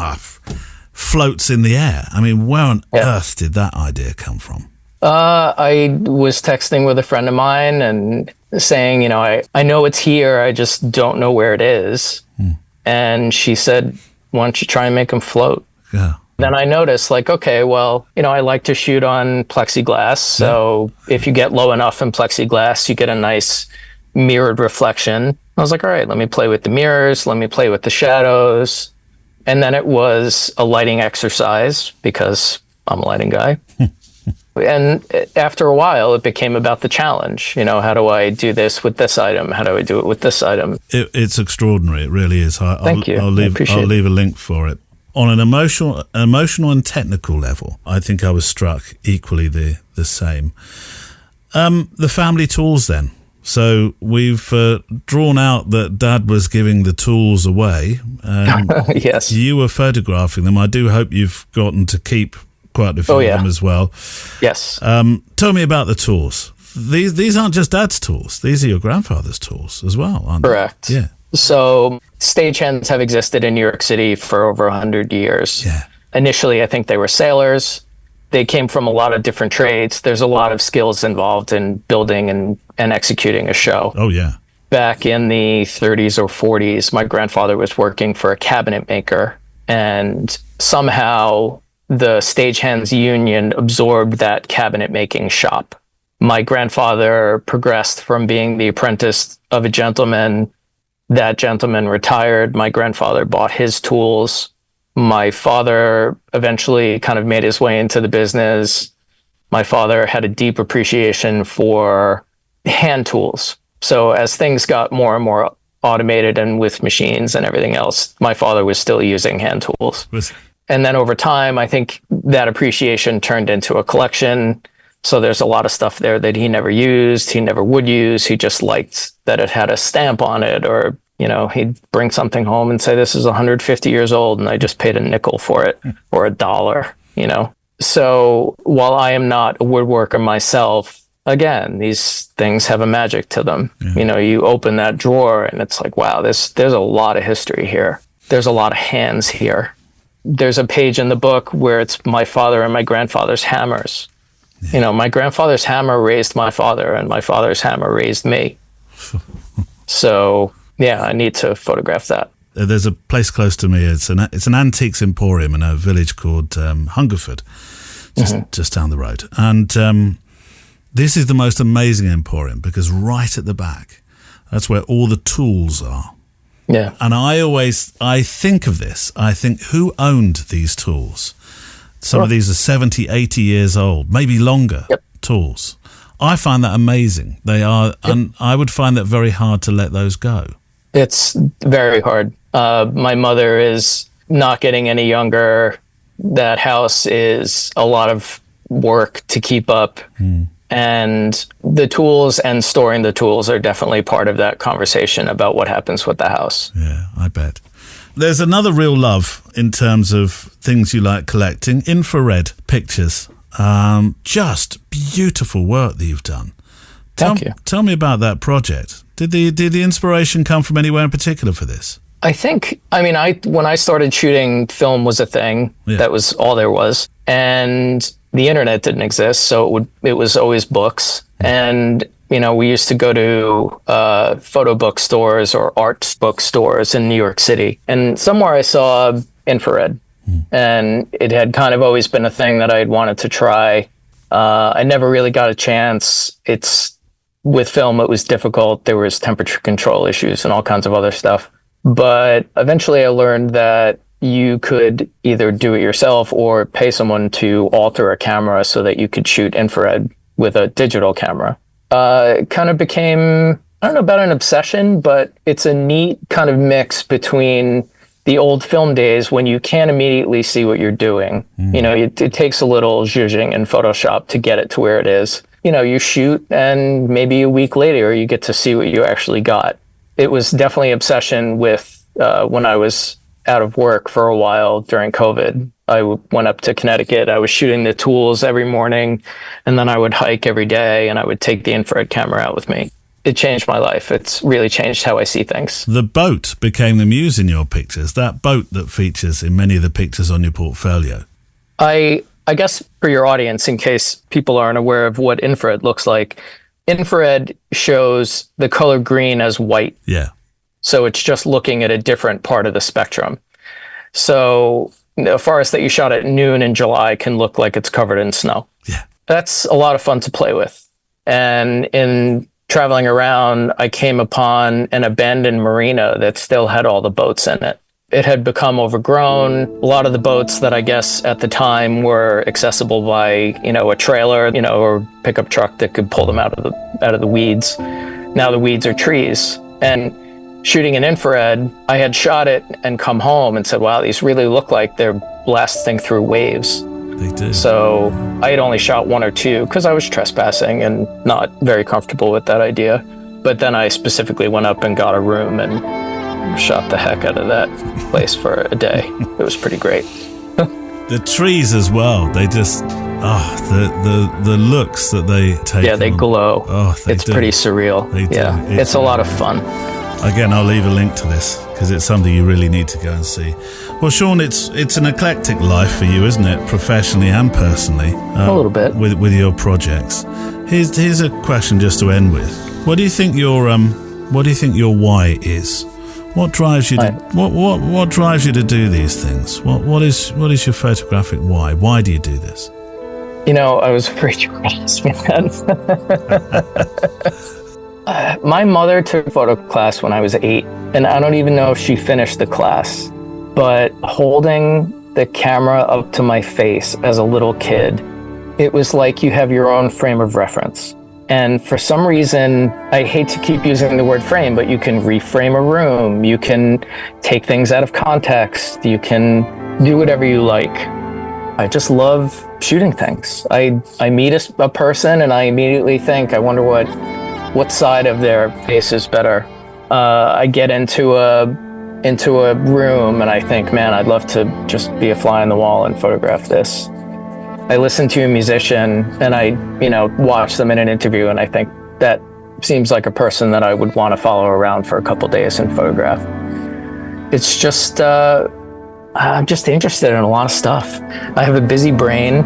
floats in the air. I mean, where on earth did that idea come from?
I was texting with a friend of mine and saying, you know, I know it's here, I just don't know where it is. And she said, why don't you try and make them float?
Yeah.
Then I noticed, like, okay, well, you know, I like to shoot on plexiglass. So if you get low enough in plexiglass, you get a nice mirrored reflection. I was like, all right, let me play with the mirrors. Let me play with the shadows. And then it was a lighting exercise because I'm a lighting guy. And after a while, it became about the challenge. You know, how do I do this with this item? How do I do it with this item?
It's extraordinary. It really is.
Thank you.
I'll leave a link for it. On an emotional and technical level, I think I was struck equally the same. The family tools then. So we've drawn out that Dad was giving the tools away.
Yes.
You were photographing them. I do hope you've gotten to keep quite a few of them as well.
Yes.
Tell me about the tools. These aren't just Dad's tools. These are your grandfather's tools as well, aren't
Correct.
they? Yeah.
So stagehands have existed in New York City for over 100 years.
Yeah.
Initially, I think they were sailors. They came from a lot of different trades. There's a lot of skills involved in building and executing a show.
Oh, yeah.
Back in the 30s or 40s, my grandfather was working for a cabinet maker, and somehow the stagehands union absorbed that cabinet making shop. My grandfather progressed from being the apprentice of a gentleman. That gentleman retired. My grandfather bought his tools. My father eventually kind of made his way into the business. My father had a deep appreciation for hand tools. So as things got more and more automated and with machines and everything else, my father was still using hand tools. And then over time, I think that appreciation turned into a collection. So there's a lot of stuff there that he never used, he never would use. He just liked that it had a stamp on it, or, you know, he'd bring something home and say, this is 150 years old and I just paid a nickel for it, or $1, you know. So while I am not a woodworker myself, again, these things have a magic to them. Yeah. You know, you open that drawer and it's like, wow, there's a lot of history here. There's a lot of hands here. There's a page in the book where it's my father and my grandfather's hammers. Yeah. You know, my grandfather's hammer raised my father and my father's hammer raised me. So, yeah, I need to photograph that.
There's a place close to me. It's an antiques emporium in a village called Hungerford, just down the road. And this is the most amazing emporium because right at the back, that's where all the tools are.
Yeah.
And I think of this. I think, who owned these tools? Some of these are 70, 80 years old, maybe longer tools. I find that amazing. They are, and I would find that very hard to let those go.
It's very hard. My mother is not getting any younger. That house is a lot of work to keep up. And the tools and storing the tools are definitely part of that conversation about what happens with the house.
Yeah, I bet. There's another real love in terms of things you like collecting, infrared pictures. Just beautiful work that you've done.
Thank you.
Tell me about that project. Did the inspiration come from anywhere in particular for this?
I think, when I started shooting, film was a thing.
Yeah.
That was all there was. And the internet didn't exist, so it was always books. And we used to go to photo book stores or art book stores in New York City. And somewhere I saw infrared. And it had kind of always been a thing that I had wanted to try. I never really got a chance. With film, it was difficult. There was temperature control issues and all kinds of other stuff. But eventually I learned that you could either do it yourself or pay someone to alter a camera so that you could shoot infrared with a digital camera. It kind of became, I don't know about an obsession, but it's a neat kind of mix between the old film days when you can't immediately see what you're doing. It takes a little zhuzhing in Photoshop to get it to where it is. You shoot and maybe a week later you get to see what you actually got. It was definitely an obsession with when I was out of work for a while during COVID. I went up to Connecticut. I was shooting the tools every morning, and then I would hike every day, and I would take the infrared camera out with me. It changed my life. It's really changed how I see things.
The boat became the muse in your pictures, that boat that features in many of the pictures on your portfolio.
I guess for your audience, in case people aren't aware of what infrared looks like, infrared shows the color green as white.
Yeah.
So it's just looking at a different part of the spectrum. So a forest that you shot at noon in July can look like it's covered in snow.
Yeah.
That's a lot of fun to play with. And in traveling around, I came upon an abandoned marina that still had all the boats in it. It had become overgrown. A lot of the boats that I guess at the time were accessible by, a trailer, or pickup truck that could pull them out of the weeds. Now the weeds are trees. And shooting in infrared, I had shot it and come home and said, wow, these really look like they're blasting through waves.
They do.
So I had only shot one or two because I was trespassing and not very comfortable with that idea. But then I specifically went up and got a room and shot the heck out of that place for a day. It was pretty great.
The trees as well, they just, the looks that they take.
Yeah, they
on.
glow.
It's
pretty surreal.
They do.
Yeah, it's a lot of fun.
Again, I'll leave a link to this because it's something you really need to go and see. Well, Sean, it's an eclectic life for you, isn't it? Professionally and personally.
A little bit.
With your projects. Here's a question just to end with. What do you think your why is? What drives you to what drives you to do these things? What is your photographic why? Why do you do this?
I was afraid you were going to ask me that. My mother took photo class when I was 8, and I don't even know if she finished the class. But holding the camera up to my face as a little kid, it was like you have your own frame of reference. And for some reason, I hate to keep using the word frame, but you can reframe a room. You can take things out of context. You can do whatever you like. I just love shooting things. I meet a person and I immediately think, I wonder what side of their face is better. I get into a room and I think, man, I'd love to just be a fly on the wall and photograph this. I listen to a musician and I, watch them in an interview and I think that seems like a person that I would want to follow around for a couple days and photograph. It's just, I'm just interested in a lot of stuff. I have a busy brain.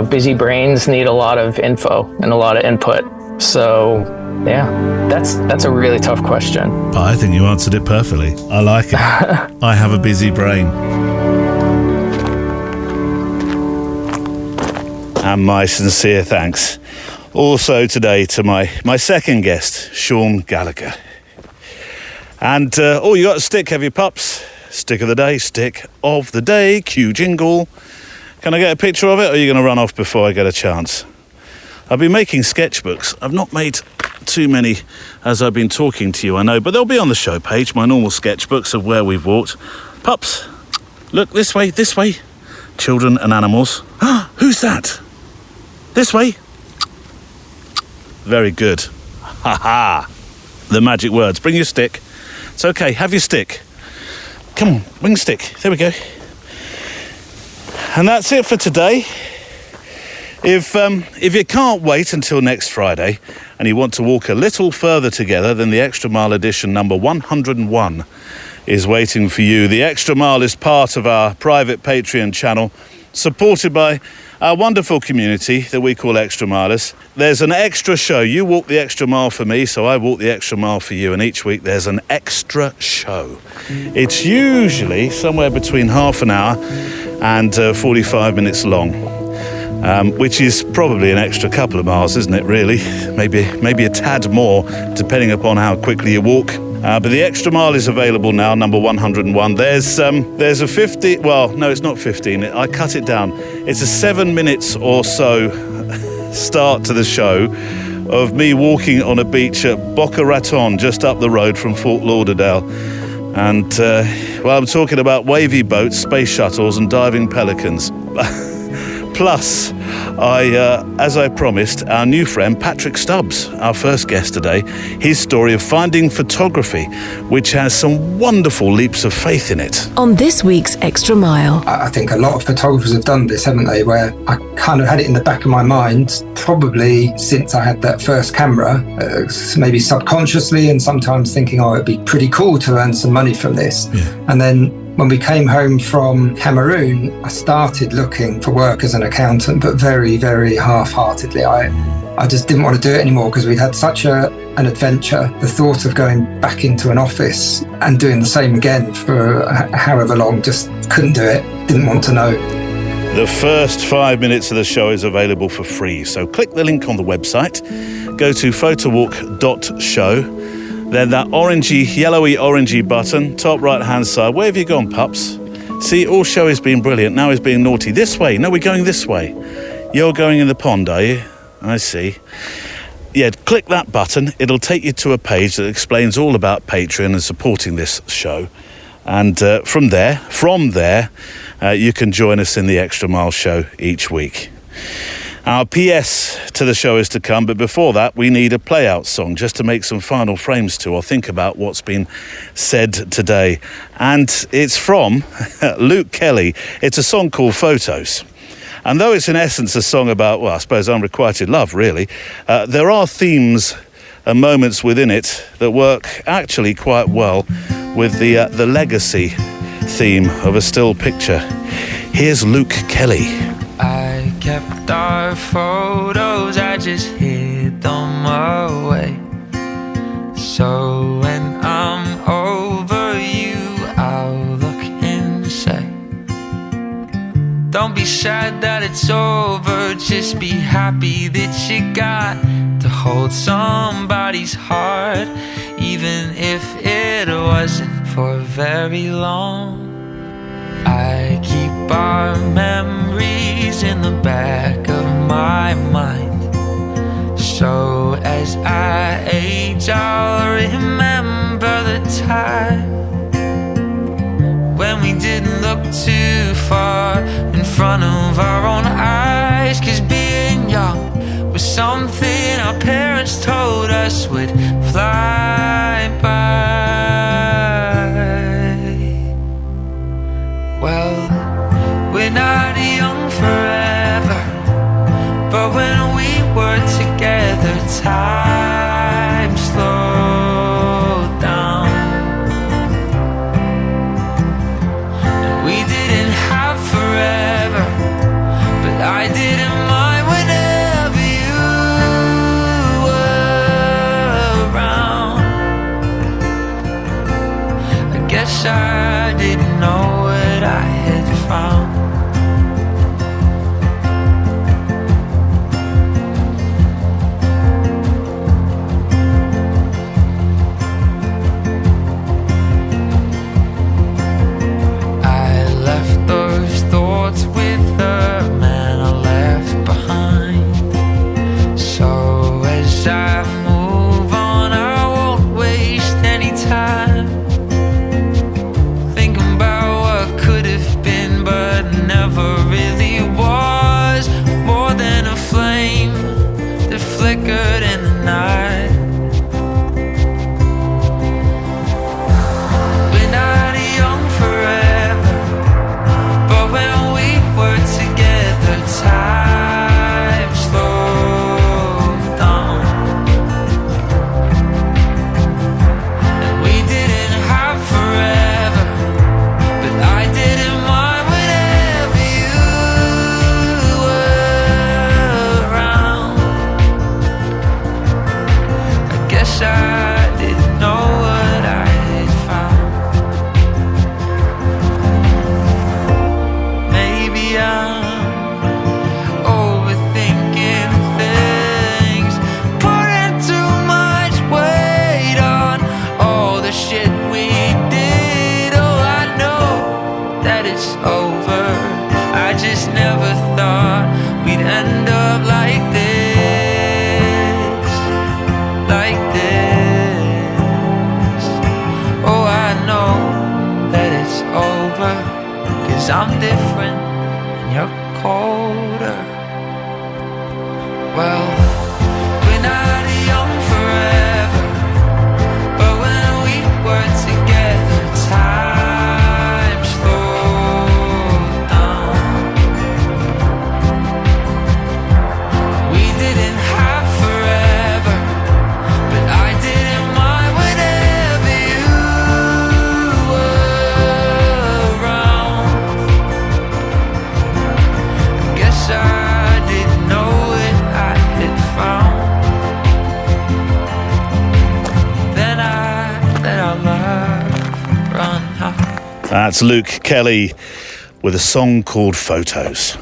Busy brains need a lot of info and a lot of input. So, yeah, that's a really tough question.
But I think you answered it perfectly. I like it. I have a busy brain.
And my sincere thanks also today to my second guest, Sean Gallagher. And, you got a stick, have you, pups? Stick of the day, cue jingle. Can I get a picture of it, or are you going to run off before I get a chance? I've been making sketchbooks. I've not made too many as I've been talking to you, I know, but they'll be on the show page, my normal sketchbooks of where we've walked. Pups, look, this way, this way. Children and animals. Who's that? This way. Very good. Ha ha. The magic words. Bring your stick. It's okay, have your stick. Come on, bring the stick. There we go. And that's it for today. If you can't wait until next Friday and you want to walk a little further together, then the Extra Mile edition number 101 is waiting for you. The Extra Mile is part of our private Patreon channel, supported by our wonderful community that we call Extra Milers. There's an extra show. You walk the extra mile for me, so I walk the extra mile for you, and each week there's an extra show. It's usually somewhere between half an hour and 45 minutes long. Which is probably an extra couple of miles, isn't it, really? Maybe a tad more, depending upon how quickly you walk. But the Extra Mile is available now, number 101. There's a 15, well, no, it's not 15. I cut it down. It's a 7 minutes or so start to the show of me walking on a beach at Boca Raton, just up the road from Fort Lauderdale. And, well, I'm talking about wavy boats, space shuttles, and diving pelicans. Plus, as I promised, our new friend Patrick Stubbs, our first guest today, his story of finding photography, which has some wonderful leaps of faith in it.
On this week's Extra Mile.
I think a lot of photographers have done this, haven't they? Where I kind of had it in the back of my mind, probably since I had that first camera, maybe subconsciously, and sometimes thinking, oh, it'd be pretty cool to earn some money from this. Yeah. And then when we came home from Cameroon, I started looking for work as an accountant, but very, very half-heartedly. I just didn't want to do it anymore because we'd had such an adventure. The thought of going back into an office and doing the same again for however long, just couldn't do it, didn't want to know.
The first 5 minutes of the show is available for free, so click the link on the website, go to photowalk.show. Then that yellowy orangey button, top right-hand side. Where have you gone, pups? See, all show has been brilliant. Now he's being naughty. This way. No, we're going this way. You're going in the pond, are you? I see. Yeah, click that button. It'll take you to a page that explains all about Patreon and supporting this show. And from there, you can join us in the Extra Mile show each week. Our PS to the show is to come, but before that, we need a play-out song just to make some final frames to or think about what's been said today. And it's from Luke Kelly. It's a song called Photos. And though it's in essence a song about, well, I suppose unrequited love, really, there are themes and moments within it that work actually quite well with the legacy theme of a still picture. Here's Luke Kelly.
I kept our photos, I just hid them away. So when I'm over you, I'll look and say, don't be sad that it's over, just be happy that you got to hold somebody's heart, even if it wasn't for very long. I keep our memories in the back of my mind, so as I age I'll remember the time when we didn't look too far in front of our own eyes, 'cause being young was something our parents told us would fly by. Well, we're not young forever, but when we were together, time slowed down. And we didn't have forever, but I didn't mind whenever you were around. I guess I didn't know what I had found. I left those thoughts with the
That's Luke Kelly with a song called Photos.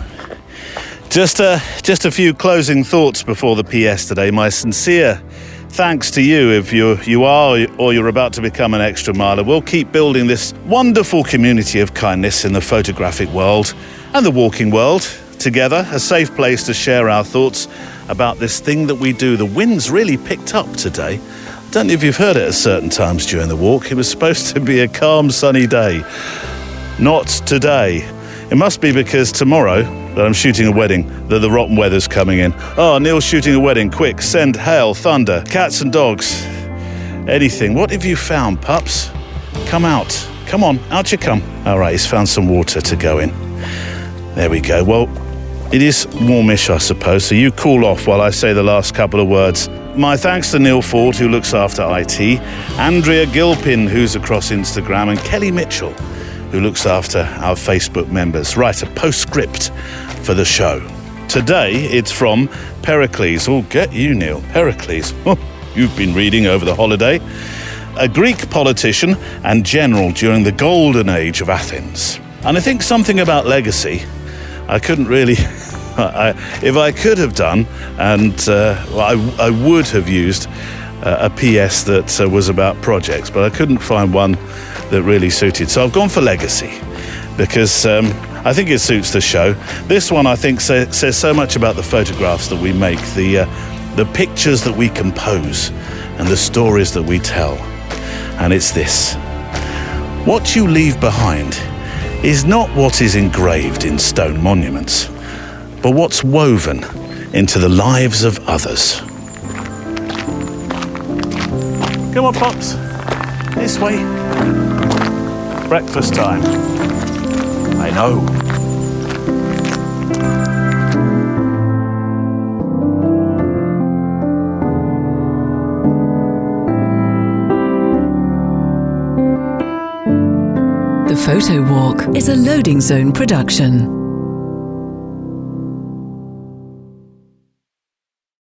Just a few closing thoughts before the PS today. My sincere thanks to you if you are or you're about to become an extra miler. We'll keep building this wonderful community of kindness in the photographic world and the walking world together, a safe place to share our thoughts about this thing that we do. The wind's really picked up today. I don't know if you've heard it at certain times during the walk. It was supposed to be a calm, sunny day. Not today. It must be because tomorrow that I'm shooting a wedding, that the rotten weather's coming in. Oh, Neil's shooting a wedding. Quick, send hail, thunder, cats and dogs. Anything. What have you found, pups? Come out. Come on, out you come. All right, he's found some water to go in. There we go. Well, it is warmish, I suppose, so you cool off while I say the last couple of words. My thanks to Neil Ford, who looks after IT, Andrea Gilpin, who's across Instagram, and Kelly Mitchell, who looks after our Facebook members. Right, a postscript for the show. Today, it's from Pericles. Oh, get you, Neil. Pericles. Oh, you've been reading over the holiday. A Greek politician and general during the golden age of Athens. And I think something about legacy, I couldn't really... if I could have done, and I would have used a PS that was about projects, but I couldn't find one that really suited. So I've gone for legacy, because I think it suits the show. This one, I think, says so much about the photographs that we make, the pictures that we compose, and the stories that we tell. And it's this. What you leave behind is not what is engraved in stone monuments, but what's woven into the lives of others. Come on, Pops. This way. Breakfast time. I know.
The Photo Walk is a Loading Zone production.